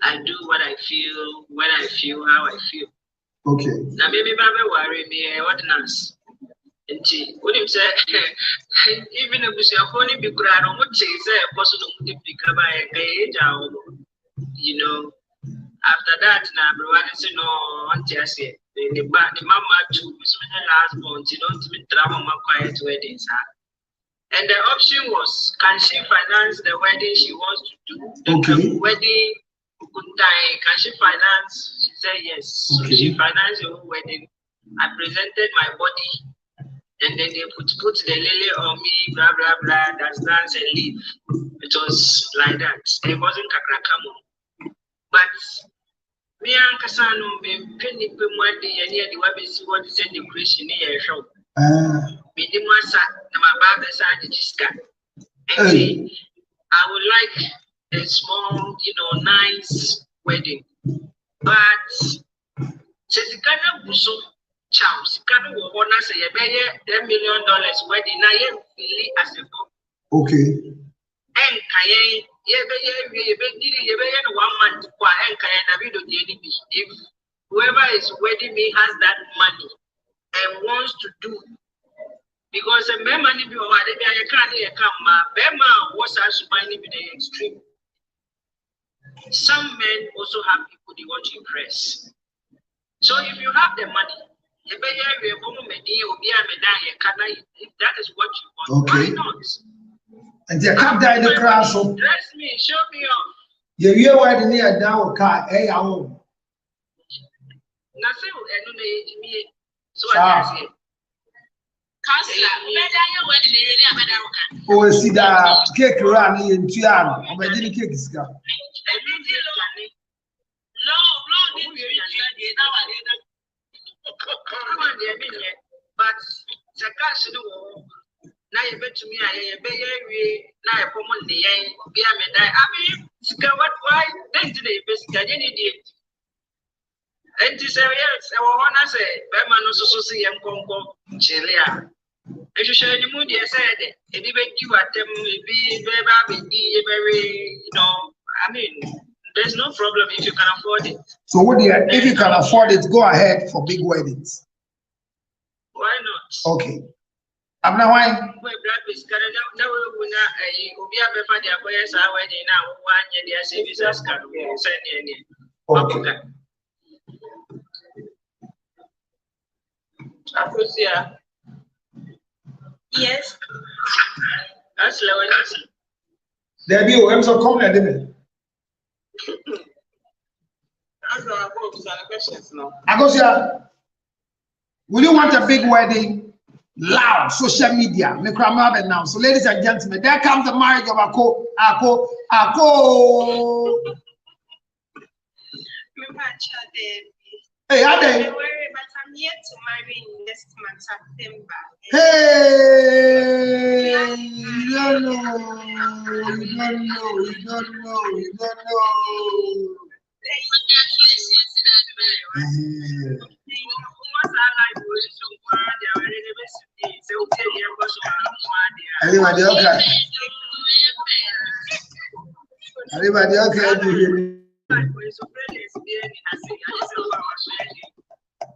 I do what I feel, when I feel, how I feel. Okay. Now maybe Baba worry me ordinance. And what him say, even if we say only be crowd on what say a possible to become a you know. After that, now everyone is no auntie I say the mama too is last month, you don't even travel my quiet weddings. And the option was, can she finance the wedding she wants to do? The wedding, can she finance? She said yes. So she financed the whole wedding. I presented my body, and then they put the lily on me, blah blah blah, dance and leave. It was like that. It wasn't kakrakamu. But me and Kasano, me penny one day, and yet the web is what is in the Christian show. Me the massa, my Baba side and I would like a small, nice wedding. But since Ghana Buso Charles, Ghana will honor say $10 million wedding. I am really as a book. Okay. And Kaye, you 1 month and Kaye, if whoever is wedding me has that money and wants to do. Because a man money be over there, I can't come. Bema was as money be the extreme. Some men also have people they want to impress. So if you have the money, if that is what you want, why not? And they can't die in the crowd. So dress me, show me off. You hear why the near down car, eh? I won't. Nothing, and me. So I say. Oh, see that cake run in Tiana. I'm a cake is gone. But the cash now you bet to me, I now a common the end, be a medai. I mean, what why then today, basically, idiot. And this area, I want to say, Berman also see him come Chilia. If you share the mood, I said, and even you at them, be very, I mean, there's no problem if you can afford it. So, if you can afford it, go ahead for big weddings. Why not? Okay. I'm not why. Okay. Yes. That's low. There be I'm so coming, didn't That's our questions now. I go see. Will you want a big wedding? Loud social media. Me cram now. So, ladies and gentlemen, there comes the marriage of Ako. Hey, are they? But I'm yet to marry in next month, September. Hey, you don't know. Everybody okay? Everybody okay?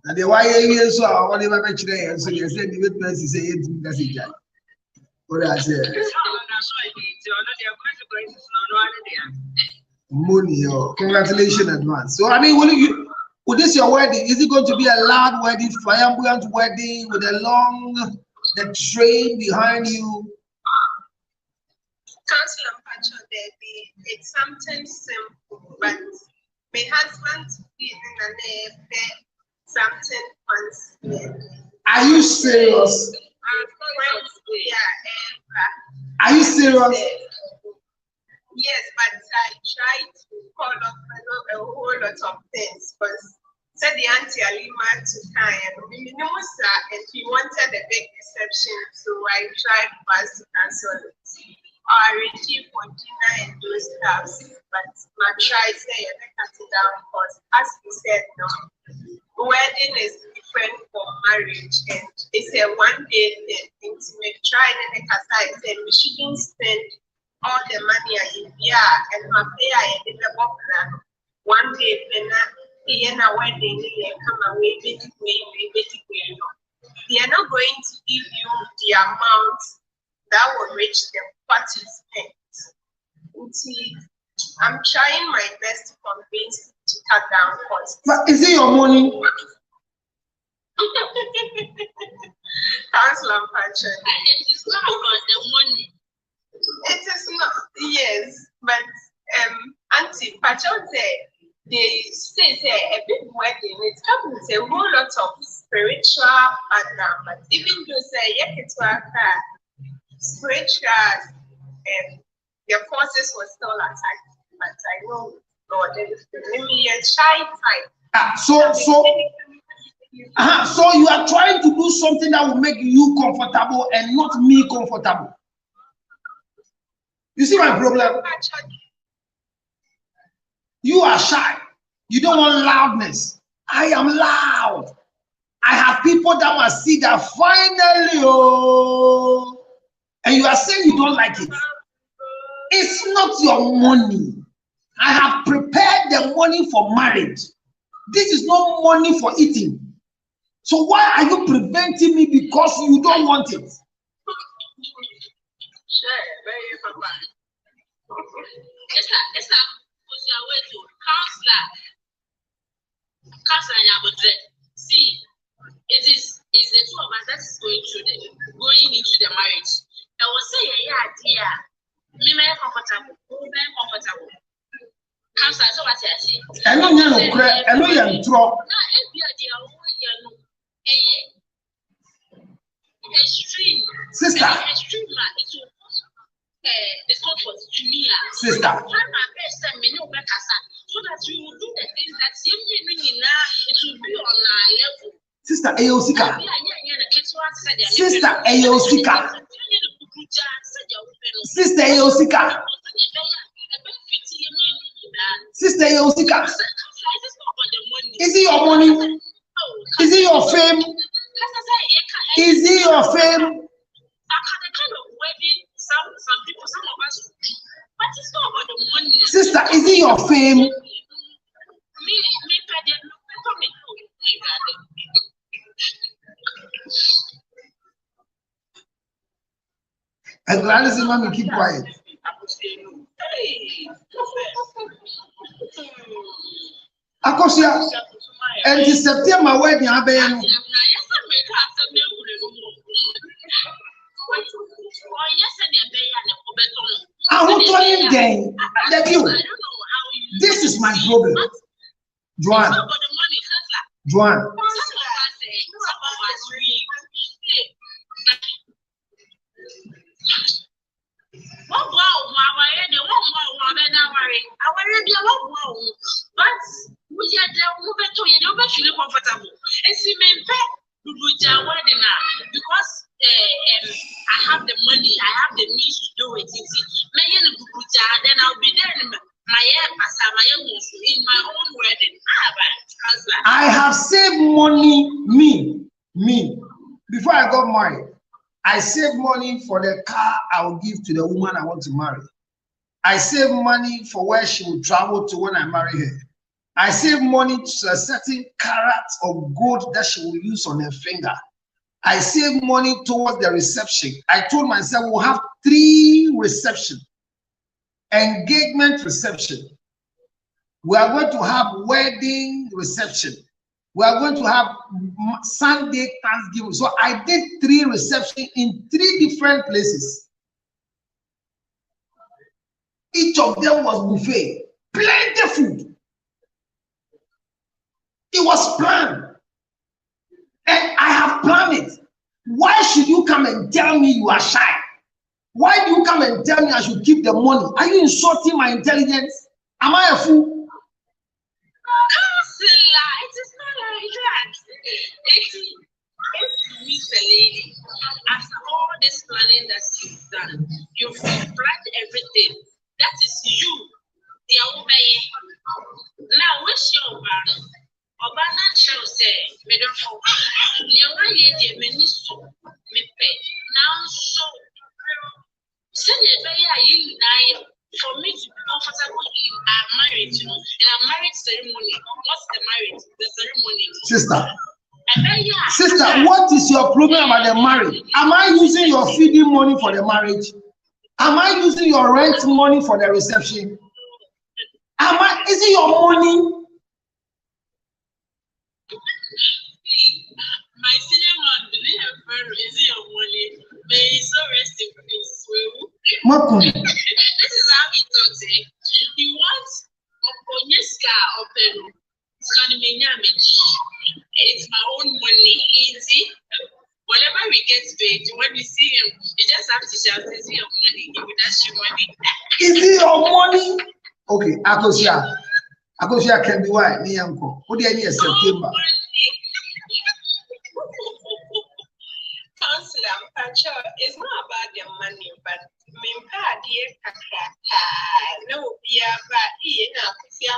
And the why you so I want to make sure so you said the witness is saying that's it. What I said. Money, congratulations advance. So I mean, would this your wedding? Is it going to be a loud wedding, flamboyant wedding with a long the train behind you? Council baby, it's something simple, but my husband is in something fancy. Are you serious? Are you serious? Yes, but I tried to call up a whole lot of things, but said the auntie Alima to time and he wanted a big reception, so I tried first to cancel it. I received for dinner and those stuff, but my try say I cut it down because as we said, no, wedding is different from marriage and it's a one-day thing. Intimate try and I said we shouldn't spend all the money in here and my pay I did the book one day and a wedding come away basically. They are not going to give you the amount that will reach the participants. I'm trying my best to convince to cut down costs. But is it your money? Councilor Patrick. It is not about the money. It is not, yes, but Auntie Patrick said they say a big wedding, it comes with a whole lot of spiritual background, but even though say spiritual the forces were still attacked, but I know Lord, there is maybe a shy type. So you are trying to do something that will make you comfortable and not me comfortable. You see my problem? You are shy. You don't want loudness. I am loud. I have people that must see that finally, and you are saying you don't like it. It's not your money. I have prepared the money for marriage. This is not money for eating. So why are you preventing me because you don't want it? See, it's the two of us that's going into the marriage. I will say, yeah, me very comfortable. Council, so what I say. I know you're in trouble. Extreme. Sister. Extreme, discomfort to me. Sister. Try my best and me know better, so that you will do the things that you need now. It will be on our level. Sister Ayosika. Sister Ayosika. Sister Ayosika. Sister Ayosika. Is it your money? Is it your fame? Is it your fame? Some people, some of us, but it's not about the money. Sister, is it your fame? I'm glad to see mommy keep quiet. Akosia, and this September wedding, I bet you. This is my problem. Joanne. comfortable. And see me because I have the money, I have the means to do it. Then I'll be there in my own wedding. I have saved money, me. Before I got married, I saved money for the car I will give to the woman I want to marry. I save money for where she will travel to when I marry her. I save money to a certain carat of gold that she will use on her finger. I save money towards the reception. I told myself we'll have 3 receptions. Engagement reception. We are going to have wedding reception. We are going to have Sunday Thanksgiving. So I did 3 receptions in 3 different places. Each of them was buffet, plenty food. It was planned. And I have planned it. Why should you come and tell me you are shy? Why do you come and tell me I should keep the money? Are you insulting my intelligence? Am I a fool? Counselor, it is not like that. It's me, lady. After all this planning that you've done, you've planned everything. That is you. The obey. Now, what's your man? Obana shall say, Medofo, near ye, many so, me pay. Now, so, send it by a for me to be comfortable in our marriage, in our marriage ceremony. What's the marriage? The ceremony. Sister, what is your problem about the marriage? Am I using your feeding money for the marriage? Am I using your rent money for the reception? Is it your money? My senior man didn't have very easy your money. May he so rest in peace. This is how he thought it. He wants Onyeska Opero. It's my own money. Easy. Whenever we get paid, when we see him, you just have to shout, is it your money? He will dash you money. Is it your money? Okay, Akosia can be why me uncle. What do you need September? Counselor, it's not about the money, but no, we are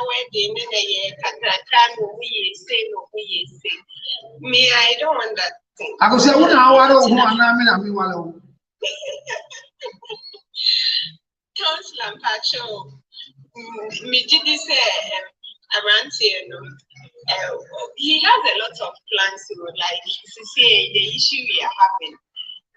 wedding in a year. Me, I don't want that thing. I go say, "What now? I don't want. I mean, Counselor Pacho, me did this around here. He has a lot of plans. Like to say the issue we are having.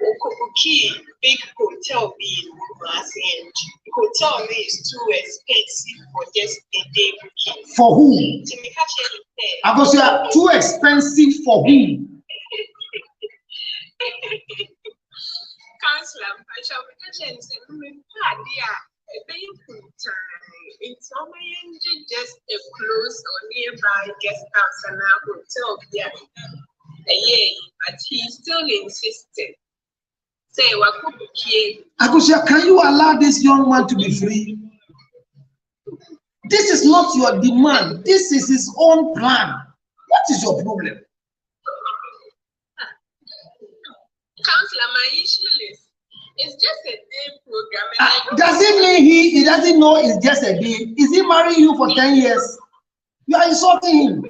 Okobuki big hotel being and hotel is too expensive for just a day booking. For who? I go say too expensive for who? Counselor, I shall be it's just a close or nearby guest house and a hotel there. But he still insisted. Say, Akosia, can you allow this young man to be free? This is not your demand. This is his own plan. What is your problem? Counselor, my issue is it's just a day program. Does it mean he doesn't know it's just a day? Is he marrying you for 10 years? You are insulting him.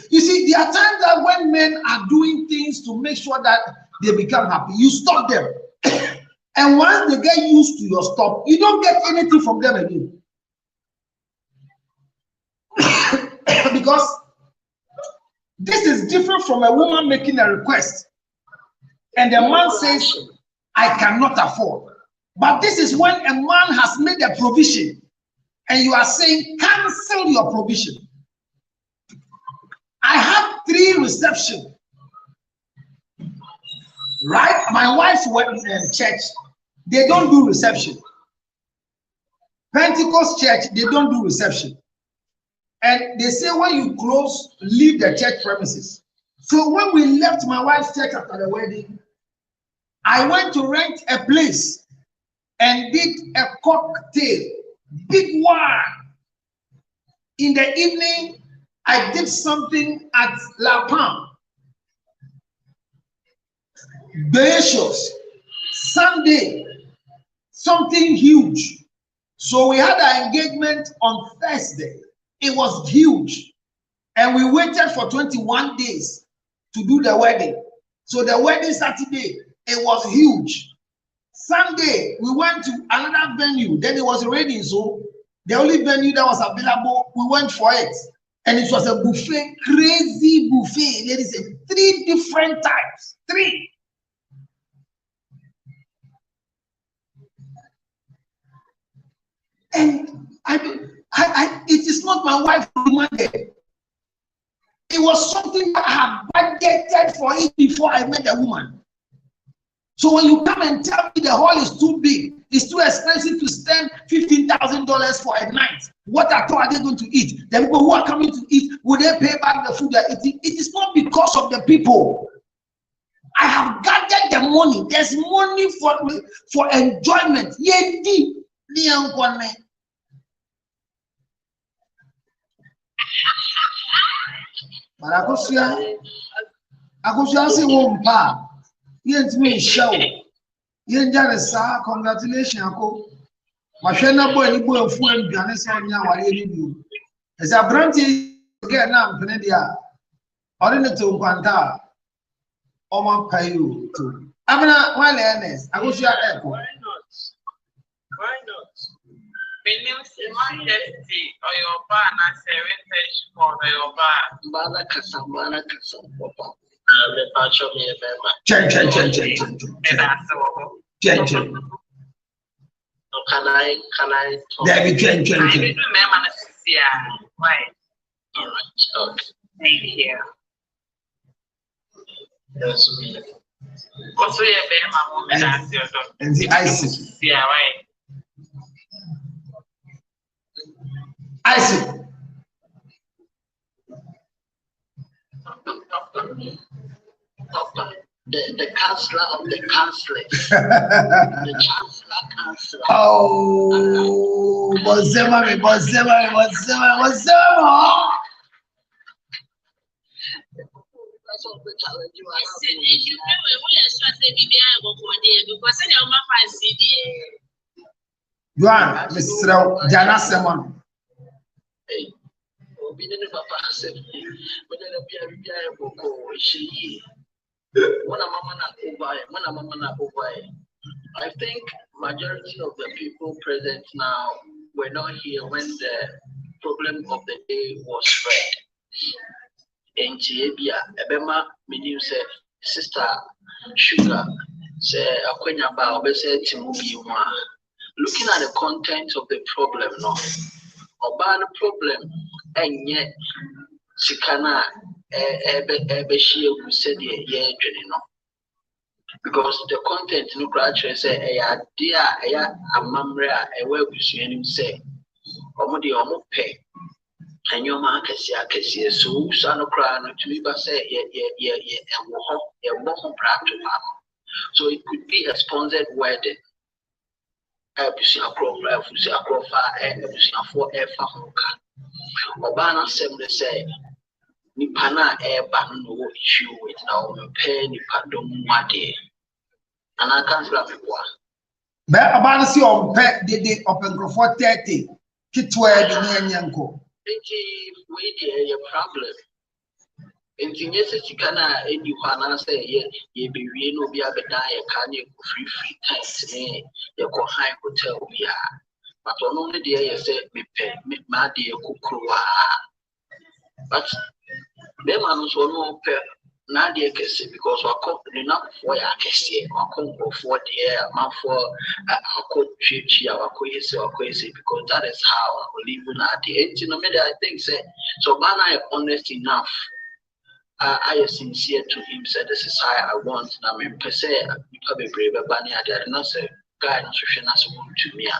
You see, there are times that when men are doing things to make sure that they become happy, you stop them. And once they get used to your stop, you don't get anything from them again. Because this is different from a woman making a request. And the man says, I cannot afford. But this is when a man has made a provision. And you are saying, cancel your provision. I have 3 receptions. Right? My wife's wedding church, they don't do reception. Pentecost church, they don't do reception. And they say when you close, leave the church premises. So when we left my wife's church after the wedding, I went to rent a place. and did a cocktail, big one. In the evening, I did something at La Palm. Delicious. Sunday, something huge. So we had our engagement on Thursday. It was huge. And we waited for 21 days to do the wedding. So the wedding Saturday, it was huge. Sunday, we went to another venue. Then it was raining, so the only venue that was available, we went for it. And it was a buffet, crazy buffet. Ladies and 3 different types. 3. And it is not my wife who demanded. It was something that I had budgeted for it before I met the woman. So when you come and tell me the hall is too big, it's too expensive to spend $15,000 for a night, what at all are they going to eat? The people who are coming to eat, will they pay back the food they're eating? It is not because of the people. I have gathered the money. There's money for enjoyment. But I could say one part. Yent me show. Yen Janessa, congratulations. Mashana boy, you boy, fool, and Janessa, now I hear you. As a brandy get now, Penedia, or in the two Panta, or my payu too. I'm not well, Ernest. I wish you had Why not? Why not? When you see my destiny or your bar, and I say, refresh for your bar. Bala Casabana Casabana. The patch of me, Can I talk? There we can. I remember why. All right. Okay. Thank you. Yes, me. Also, you bear my moment and the ice. Yeah, right. Ice. The counselor of the counselors, the chancellor counselor. Oh, Bozema. You are Mr. Jana Semon. Hey, Papa said, when I think majority of the people present now were not here when the problem of the day was read. In Tiabia, Ebema, meaning say Sister Sugar, say Aquenya Bao, say Timubi. Looking at the content of the problem, no, about the problem, and yet Sikana. Because the content no gradually say a dear a mamra a well vision say omodi omope and your market so son crown to me but say so it could be a sponsored wedding. I for Obana say Nipana eba no issue with now pay Nipadom Wadi. And I can't slap it. But about see on pet did it open for 30 kitware the Yanko. It's a problem. In the yes, you can you can say, ye be we no be a bedaya can you free time to me, you go high hotel we are. But on only day you say me pay me my dear kukua. But them ones will no pay Nadia Kessie because our company not for ya Kessie, or come for the air, man for a coach, our crazy because that is how I believe in at the end. I think say so. Man, I am honest enough. I am sincere to him. Said this is how I want. I mean, per se, you probably brave, but I did not say guide instruction as one to me.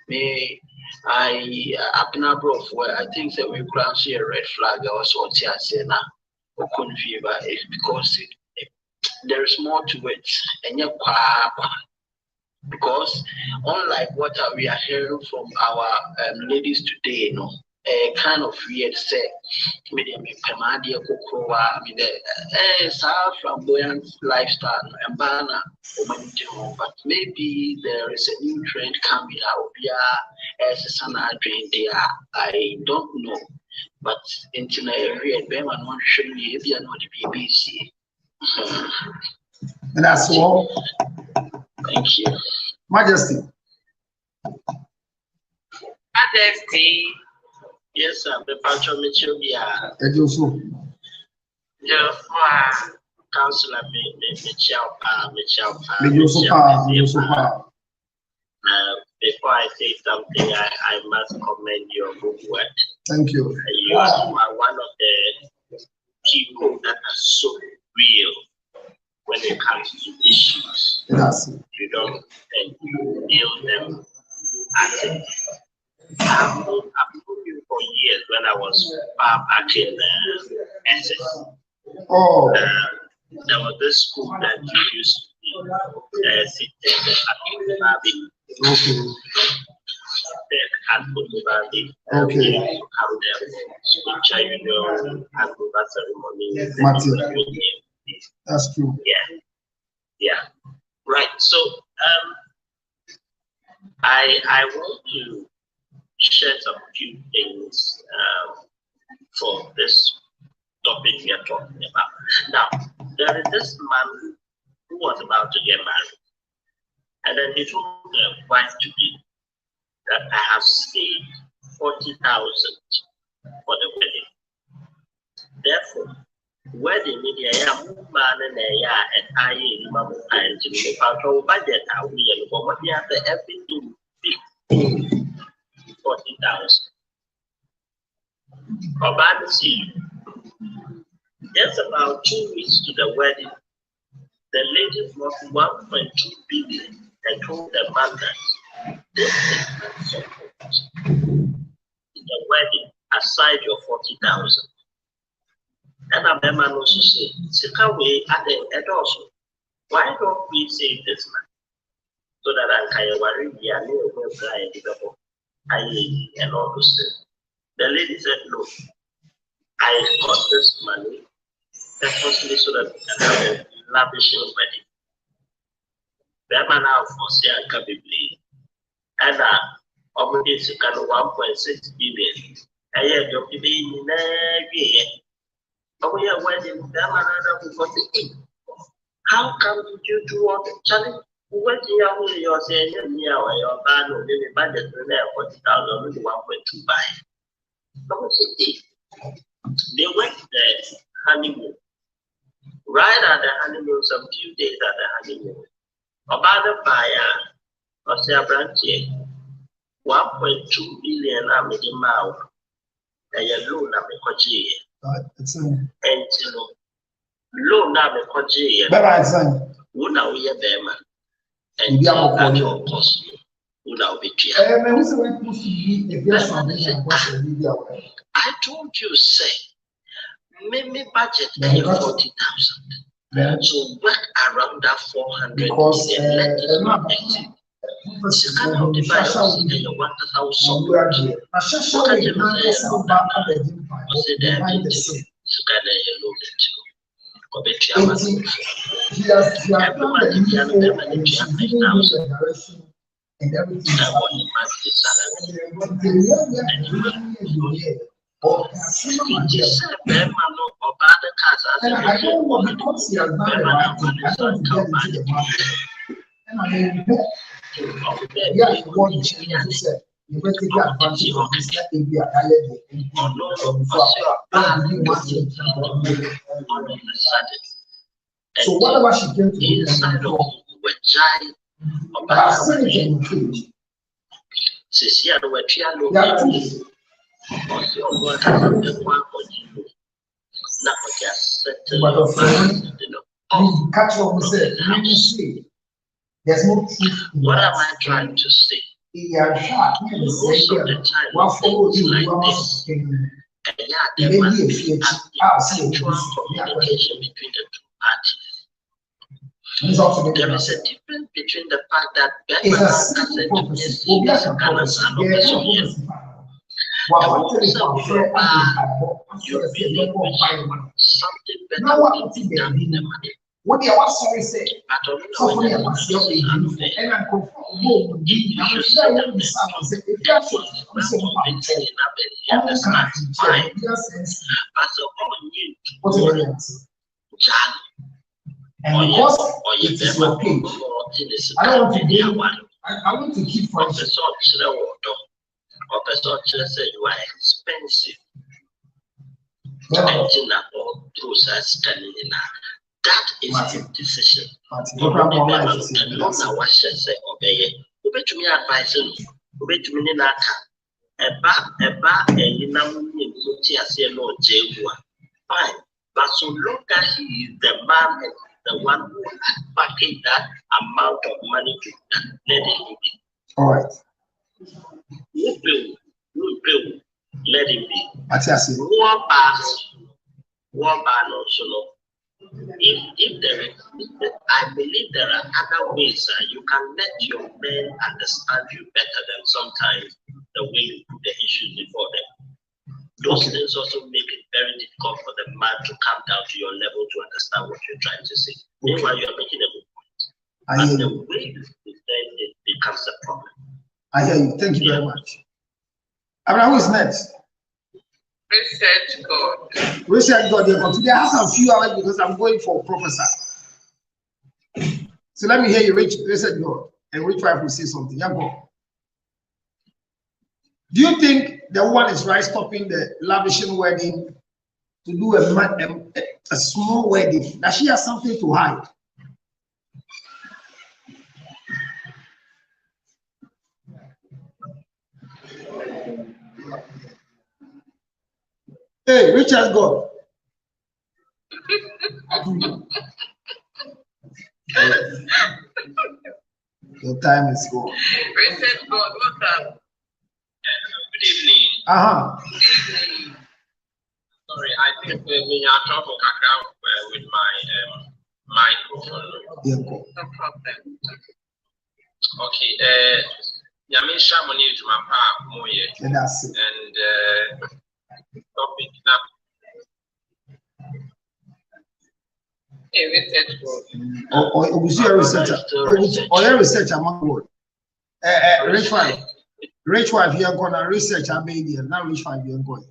May I up in a bro where I think that we could see a red flag or so. I say now. Because there is more to it, and Because unlike what we are hearing from our ladies today, kind of weird say, me flamboyant lifestyle and banner, but maybe there is a new trend coming out. As a son, I don't know, but into a real Beman one should be if you are not the BBC. And that's all. Thank you. Majesty. Majesty. Yes, sir. The patron Mitchell, yeah. Ejoso. Councillor Mitchell. Before I say something, I must commend your good work. Thank you. You are one of the people that are so real when it comes to issues. Yes. You don't and you deal them as it. I've known you for years when I was back in SS. Oh. There was this school that you used to be sitting at the Okay. Okay. Come there, scripture, handover ceremony. Marital. That's true. Yeah. Right. So I want to share some few things for this topic we are talking about. Now, there is this man who was about to get married, and then he told the wife to be that I have saved 40,000 for the wedding. Therefore, wedding media man and I and to control budget and we and what they have everything big 40,000. About see, just about 2 weeks to the wedding, the lady brought 1.2 billion and told the man that this is not support the wedding aside your 40,000. And a man also say, Sikaway at the end also. Why don't we save this man? So that I can worry the and all those things. The lady said, no, I got this money purposely so that we can have a lavishing wedding. The man now for say and can be played. And obviously it's kind of 1.6 billion. I had your baby in every but we are wedding them another for the how come did you do all the challenge? What do you are saying here or your band or maybe budget for there 40,000 maybe 1.2 buy? They went the honeymoon. Right at the honeymoon, some few days at the honeymoon. About the buyer or say a branch 1.2 billion amid and your loan and loan now because who now we are Bema and your cost who now be I told you, say, maybe budget 40,000. So work around that 400 million. Let it not exit. Second of the buyers in your 1,000 support. What can you say? And everything. And I don't want because he has done the right thing, I don't get into the market. And I mean, yeah, you want to change, as you said, you will take advantage of this area. So whatever she came to do, but I've seen it in the cage. Catch what we said. There's no truth. What am I trying to say? Most of the time, things like this, there must be an actual communication between the two parties. There is a difference between the fact that something better than the money. What you want to say? So for me, I must say, and I'm comfortable. You should say that the sound. If you are so, fine. But so what's the answer? And because it is your page, I don't want to be. I want to keep friendship. You are expensive. That is his decision. Fine. But so long as he is the man and the one who package that amount of money to that, let it be. All right. Let it be. War ban also no. If there is, I believe there are other ways you can let your men understand you better than sometimes the way you put the issues before them. Those things also make it very difficult for the man to come down to your level to understand what you're trying to say. Meanwhile, you are making a good point. But the way you present it becomes a problem. I hear you. Thank you very much. Abraham, who is next? Research God. Research God. Today I have some few hours because I'm going for professor. So let me hear you, Research God, and which wife will say something. Yeah, go. Do you think the woman is right stopping the lavishing wedding to do a small wedding? Does she have something to hide? Hey, Richard God. Your time is gone. Research God, what's up? Good evening. Good evening. Sorry, I think we are talking with my microphone. Yeah, No problem. Okay. Yamisha money to my pa moye. and that's it. And topic now. Research God. Or we see a researcher. Or a researcher among word. Rich wife here gonna research our baby and now rich wife here going.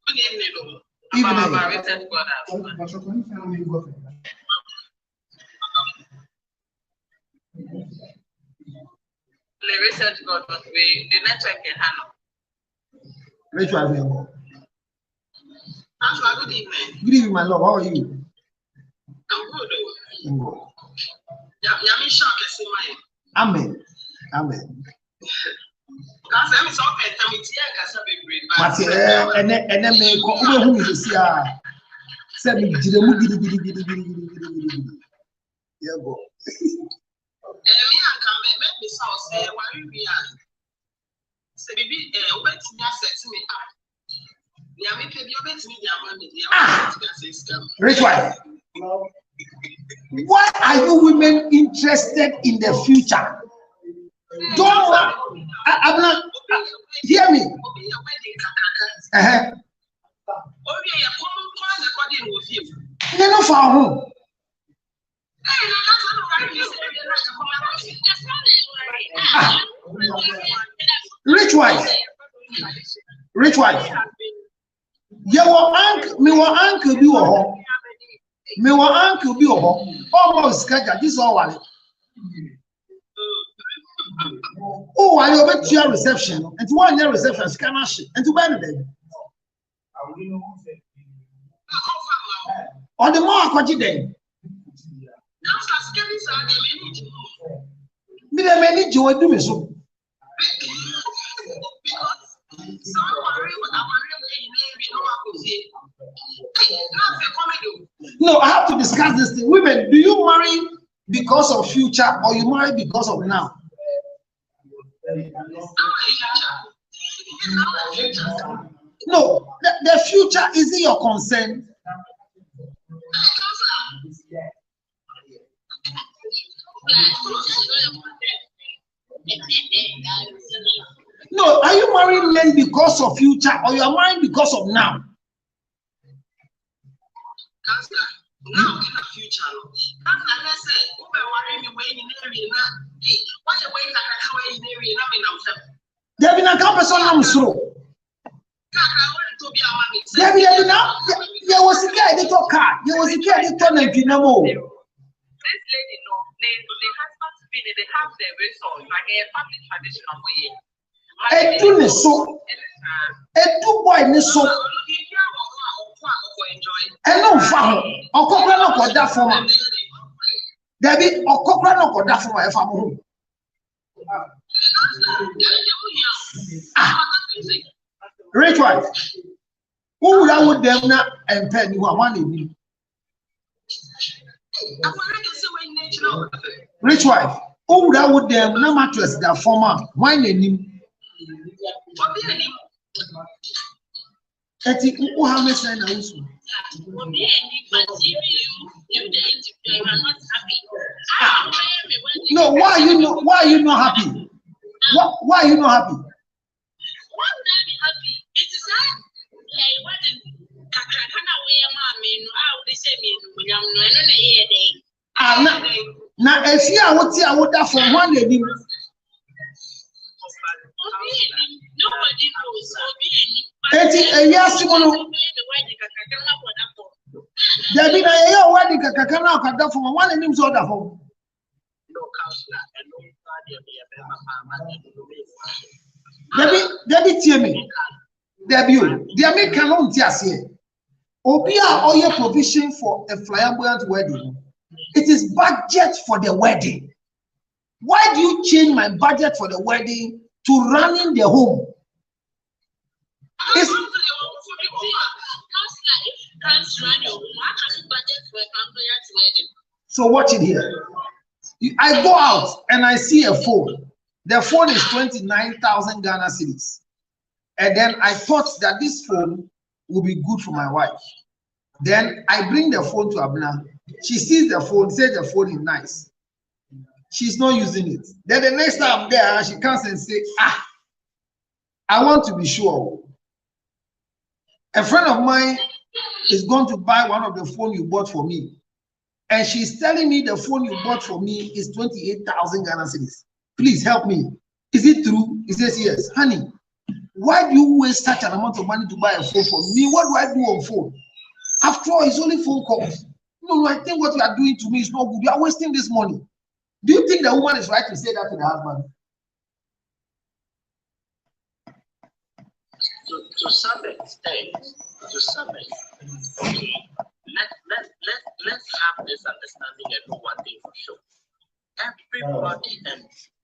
Good evening. Evening. Research God. The research God was the network in Hano. Rich wife here going. Good evening. Good evening, my love. How are you? I'm good. I'm good. Yamisha can see my. Amen. Amen. But and then me come who is here. Say me jiremu gidi. Yeah, go. Me and come me so say why we are. Say bibi obetimi asset me up. Ya me pe bi obetimi dia money dia. Rich wife. Why are you women interested in the future? Don't want. I'm not. Hear me. They're not for home. Rich wife. Rich wife. Your uncle, me wa uncle be wo. Me wa uncle be wo. Almost schedule this all one. Oh, I over to your reception and to 1 year reception scanner shit and to buy them. Or the more quantity then. Me the many you do me so. No, I have to discuss this thing. Women, do you marry because of future or you marry because of now? No, the future isn't your concern. No, are you marrying men because of future or you are marrying because of now? Now in the future, let's say, there been a person I'm slow. There be now. There was a guy that took car. There was a guy that turned a dynamo. This lady, no, the husband to be, they have their resource, like a family tradition of way. A do so. A do boy so. And no fun. Or cockra no for that for me. There be or cockra no for that for my family. Rich wife. Who would I would them not and pen you are one in me? Rich wife. Who would I would them no mattress that former wine in him? Eti who have me saying also? No, why you not happy? Why are you not happy? Why would I be happy? It is that hey, what the Kakana way, mammy, how they say me, now if you are what I would have for one lady. Nobody knows. Yes, there be a wedding Kakana for one name's order home. No counselor, Debbie, tell me. Debbie, there may cannot just here. Obia or your provision for a flamboyant wedding. It is budget for the wedding. Why do you change my budget for the wedding to running the home? So watch it here. I go out and I see a phone. The phone is 29,000 Ghana cedis. And then I thought that this phone will be good for my wife. Then I bring the phone to Abna. She sees the phone, says the phone is nice. She's not using it. Then the next time I'm there, she comes and says, I want to be sure. A friend of mine is going to buy one of the phone you bought for me. And she's telling me the phone you bought for me is 28,000 Ghana cedis. Please help me. Is it true? He says, yes. Honey, why do you waste such an amount of money to buy a phone for me? What do I do on phone? After all, it's only phone calls. No, I think what you are doing to me is not good. You are wasting this money. Do you think the woman is right to say that to the husband? To some extent, okay, let's have this understanding and know one thing for sure. Everybody and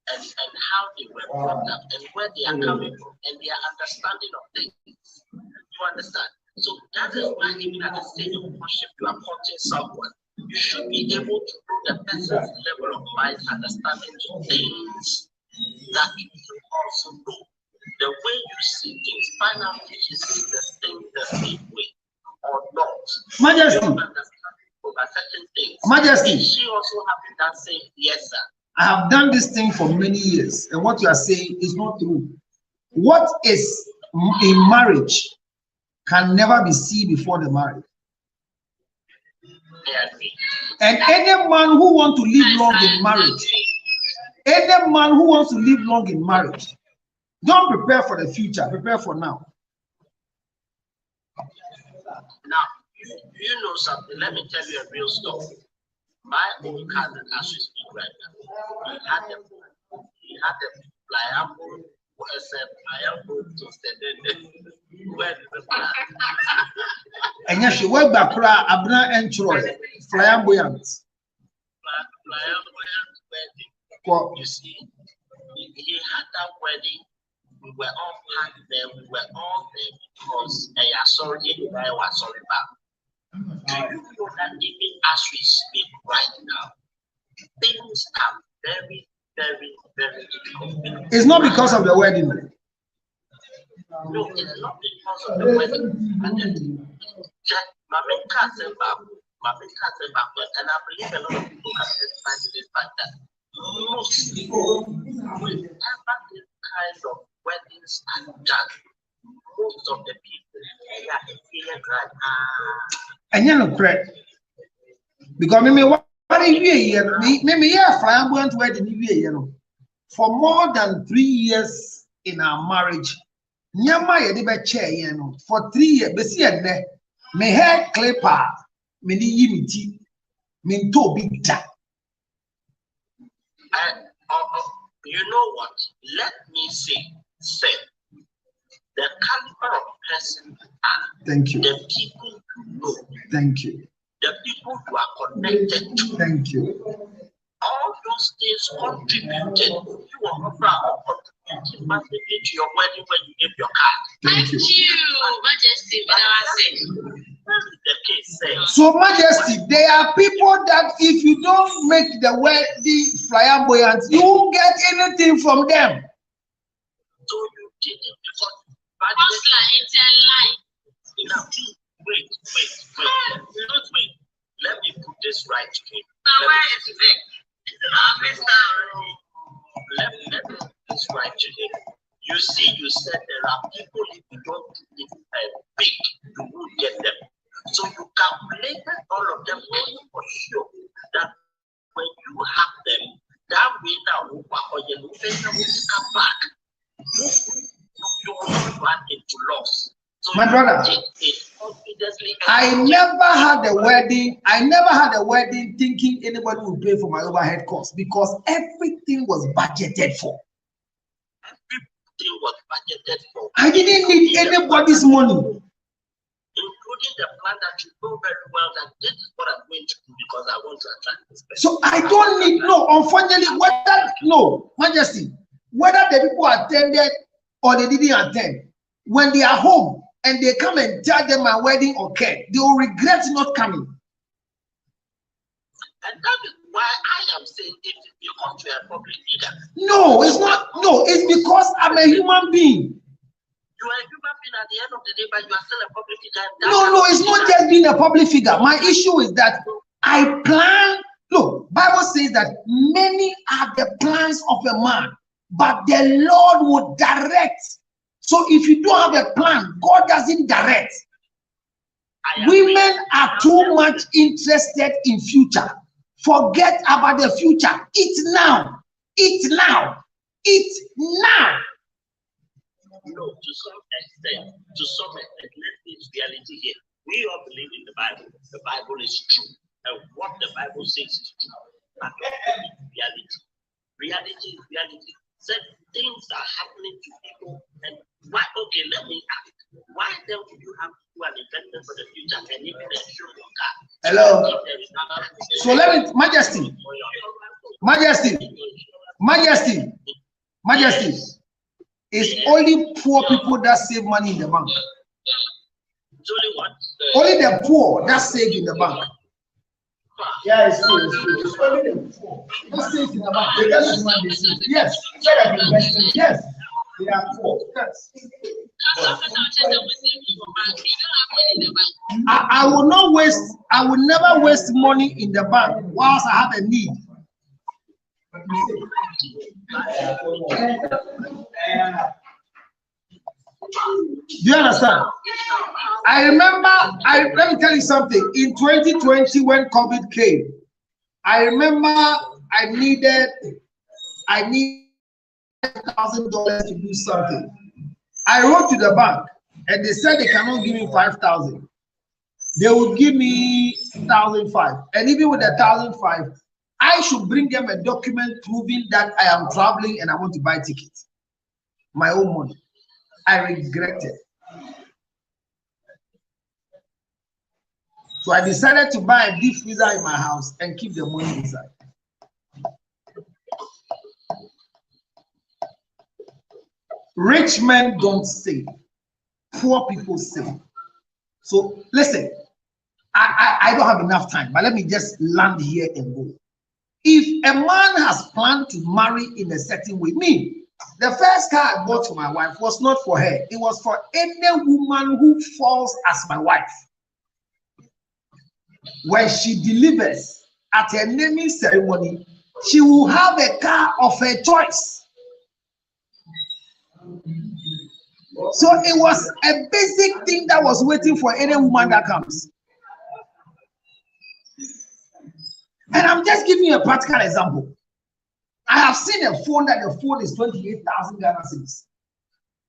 how they were brought up and where they are coming from and their understanding of things. You understand? So that is why even at the stage of worship, you are courting someone. You should be able to know the person's level of mind, understanding of things that you also know. The way you see things, find out if you see the thing the same way or not. Majesty. You understand over certain things. Majesty. Is she also having that same? Yes, sir. I have done this thing for many years, and what you are saying is not true. What is in marriage can never be seen before the marriage. I agree. And any man who wants to live long in marriage, don't prepare for the future, prepare for now. Now, you know something. Let me tell you a real story. My own cousin, as we speak right now, he had a pliable, and yes, she worked back Abna and Troy, flamboyant. Well, you see, he had that wedding. We were all packed there. We were all there because sorry, I was sorry back. Do you know that even as we speak right now, things are very, very, very difficult? It's not because of the wedding. No, it's not because of the wedding. And then, my main cousin, my big cousin backward, and I believe a lot of people can testify to this fact that most people, whenever this kind of weddings are done, most of the people they are feeling like and you know, correct. Because what me flamboyant wedding, you know, for more than 3 years in our marriage. Nyama ye de be chair you know for 3 years be see ene me hair clipper me ni yimiti me to big da. You know what? Let me say the caliber of person are. Thank you. The people you know. Thank you. The people you are connected to. Thank you. All those things contributed. You are contributing massively to your wedding when you give your card. Thank you. Majesty. The case says. So, Majesty, there are people that if you don't make the wedding flamboyant, you won't get anything from them. So you did it because It's a lie. Now, wait. Let me put this right here. Let me put this right here. You see, you said there are people if you don't do it big, you won't get them. So you calculated all of them, knowing for sure that when you have them, that way now, or you will come back. You will not run into loss. So My brother, I never had a wedding thinking anybody would pay for my overhead costs because everything was budgeted for. Everything was budgeted for. I didn't need anybody's money. Including the plan that you know very well that this is what I'm going to do because I want to attract this person. So I don't need, unfortunately, Majesty, whether the people attended or they didn't attend, when they are home and they come and tell them my wedding occurred, they will regret not coming. And that is why I am saying it is because you are a public figure. No, it's not. No, it's because I'm a human being. You are a human being at the end of the day, but you are still a public figure. No, it's not just being a public figure. My issue is that I plan. Look, Bible says that many are the plans of a man, but the Lord will direct. So if you don't have a plan, God doesn't direct. Women are too much interested in future. Forget about the future. Eat now. Eat now. Eat now. No, to some extent, let this reality here. We all believe in the Bible. The Bible is true. And what the Bible says is true. But reality. Reality is reality. Certain things are happening to people. And why? Okay, let me ask. Why then would you have to do an investment for the future and even ensure your car? Hello. So let me, Majesty. It's only poor people that save money in the bank. It's only what? Only the poor that save in the bank. Yeah, it's true. It's only the poor that save in the bank. They get the money they save. Yes. Yes. They are poor. Yes. I will never waste money in the bank whilst I have a need. Do you understand? I remember, let me tell you something. In 2020, when COVID came, I remember I needed $5,000 to do something. I wrote to the bank and they said they cannot give me 5,000. They would give me 1,500. And even with the 1,500, I should bring them a document proving that I am traveling and I want to buy tickets. My own money. I regret it. So I decided to buy a deep freezer in my house and keep the money inside. Rich men don't save. Poor people save. So listen, I don't have enough time, but let me just land here and go. If a man has planned to marry in a certain way, the first car I bought for my wife was not for her. It was for any woman who falls as my wife. when she delivers at her naming ceremony, she will have a car of her choice. So it was a basic thing that was waiting for any woman that comes. And I'm just giving you a practical example. I have seen a phone that the phone is 28,000 Ghana cedis.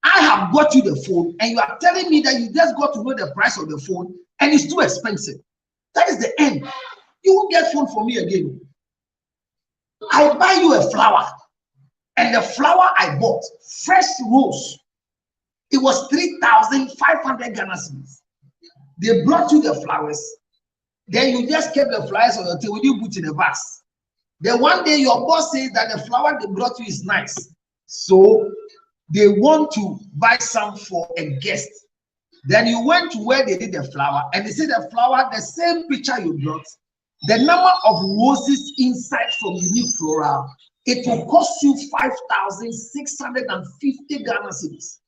I have got you the phone and you are telling me that you just got to know the price of the phone and it's too expensive. That is the end. You won't get phone from me again. I buy you a flower and the flower I bought, fresh rose, it was 3,500 Ghana cedis. They brought you the flowers. Then you just kept the flowers on your table. You put in a vase. Then one day your boss says that the flower they brought you is nice. So they want to buy some for a guest. Then you went to where they did the flower and they said the flower, the same picture you brought, the number of roses inside from Unique Floral, it will cost you 5,650 Ghana cedis.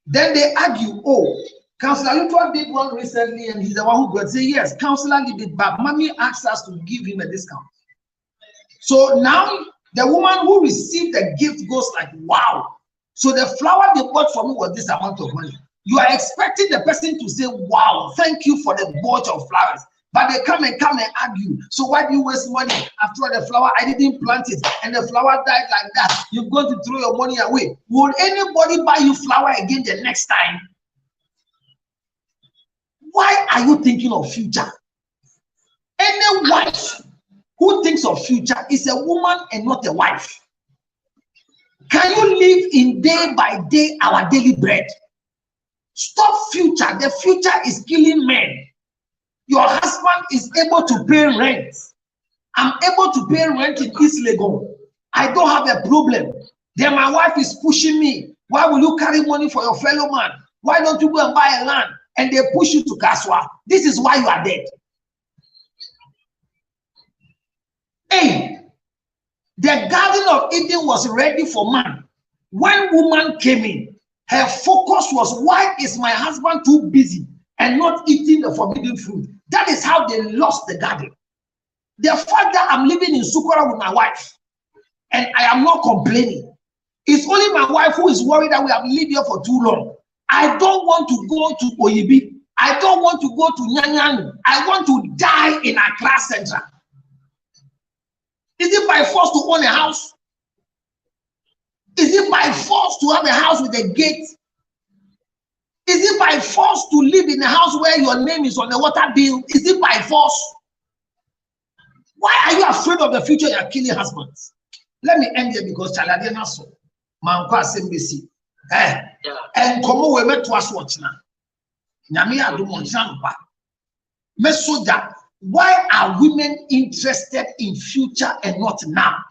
Then they argue, oh, Councillor Lutua did one recently and he's the one who got say yes, Councillor did it, but mommy asked us to give him a discount. So now the woman who received the gift goes like, wow. So the flower they bought for me was this amount of money. You are expecting the person to say, wow, thank you for the bunch of flowers. But they come and argue. So why do you waste money? After all, the flower, I didn't plant it and the flower died like that. You're going to throw your money away. Will anybody buy you flower again the next time? Why are you thinking of future? Any wife who thinks of future is a woman and not a wife. Can you live in day by day our daily bread? Stop future. The future is killing men. Your husband is able to pay rent. I'm able to pay rent in East Legon. I don't have a problem. Then my wife is pushing me. Why will you carry money for your fellow man? Why don't you go and buy a land? And they push you to Kaswa. This is why you are dead. Hey, the Garden of Eden was ready for man. When woman came in, her focus was, why is my husband too busy and not eating the forbidden fruit? That is how they lost the garden. The fact that I'm living in Sukora with my wife and I am not complaining. It's only my wife who is worried that we have lived here for too long. I don't want to go to Oyibi. I don't want to go to Nyanyan. I want to die in Accra Central. Is it by force to own a house? Is it by force to have a house with a gate? Is it by force to live in a house where your name is on the water bill? Is it by force? Why are you afraid of the future? You are killing husbands. Let me end here because Chaladena so. Manko Asembisi. And come we met to us watch now. Nyamia do monjanba. Mesoja. Why are women interested in future and not now?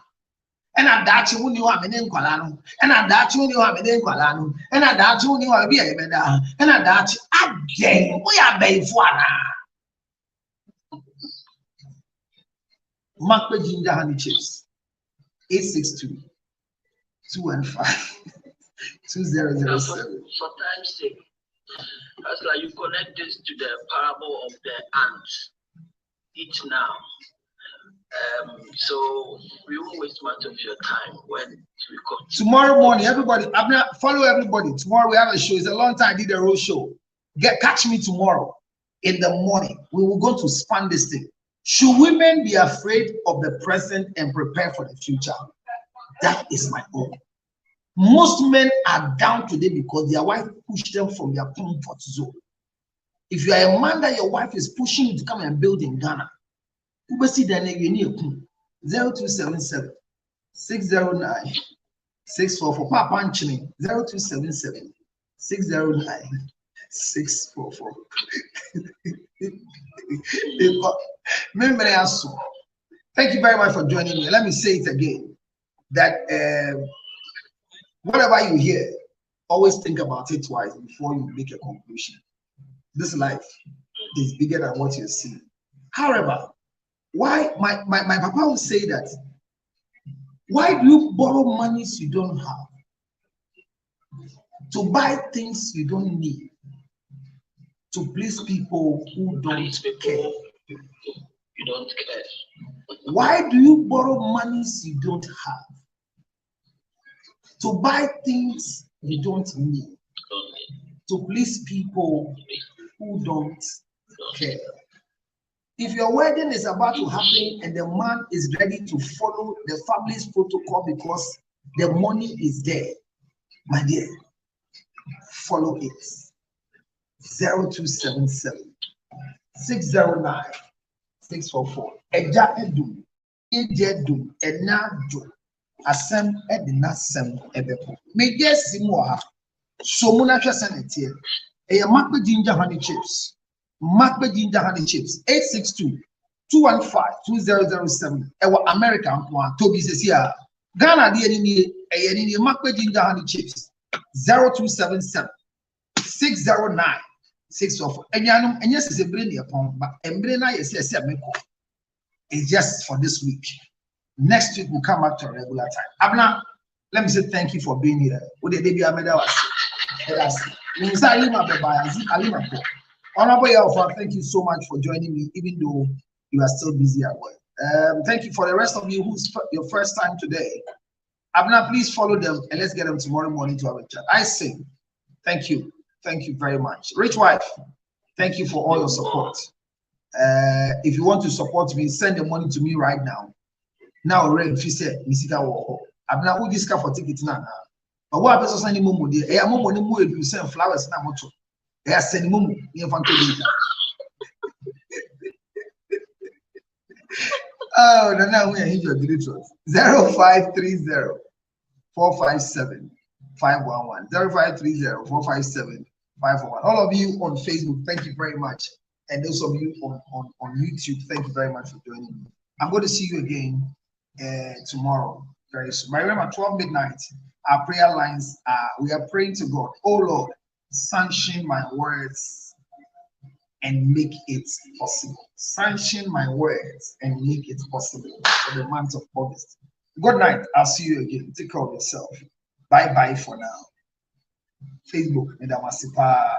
And at that you knew I'm in Kualano, and at that you knew I'm in Kualano, and at that you knew I'll be a beda, and at that again we are bay for Mark Ginger Honey Chips 862-215-2007. For time's sake, that's like you connect this to the parable of the ants. Eat now. So we won't waste much of your time when we come. Tomorrow morning, everybody, follow everybody. Tomorrow we have a show. It's a long time I did a road show. Catch me tomorrow in the morning. We will go to span this thing. Should women be afraid of the present and prepare for the future? That is my own. Most men are down today because their wife pushed them from their comfort zone. If you are a man that your wife is pushing you to come and build in Ghana, you will see that you need 0277 609 644. Papa Anchini 0277 609 644. Thank you very much for joining me. Let me say it again that whatever you hear, always think about it twice before you make a conclusion. This life is bigger than what you see. However, why my papa would say that, why do you borrow monies you don't have to buy things you don't need? to please people who don't care. You don't care. Why do you borrow monies you don't have? To buy things you don't need. To please people who don't care. If your wedding is about to happen and the man is ready to follow the family's protocol because the money is there, my dear, follow it. 0277 609 644. Eja edum, ejedum, enado, asem edinasem ebepo. Me yes simoha. So muna sanity. A makbe ginger honey chips. Makbe ginger honey chips. 862-215-2007. Ewa American one. Toby says here. Ghana the enemy makbe ginger honey chips. 0277 609 644. And yes, is a brain upon, but embrana yes, it's just for this week. Next week we'll come back to a regular time. Abna, let me say thank you for being here. Honorable Alpha, thank you so much for joining me, even though you are still busy at work. Thank you for the rest of you who's your first time today. Abna, please follow them and let's get them tomorrow morning to have a chat. I say thank you. Thank you very much. Rich wife, thank you for all your support. If you want to support me, send the money to me right now. Now, Red, if you say, Misika Woko, I'm not with this car for tickets now. But what happens on any moment? I am more if you send flowers now. They are sending mumu near Fanto. Oh, now we are here. 0530 457 511 0530 457 511. All of you on Facebook, thank you very much. And those of you on YouTube, thank you very much for joining me. I'm going to see you again tomorrow very soon. Remember, 12 midnight, our prayer lines we are praying to God. Oh Lord, sanction my words and make it possible. Sanction my words and make it possible for the month of August. Good night. I'll see you again. Take care of yourself. Bye bye for now. Facebook, Medamasipa.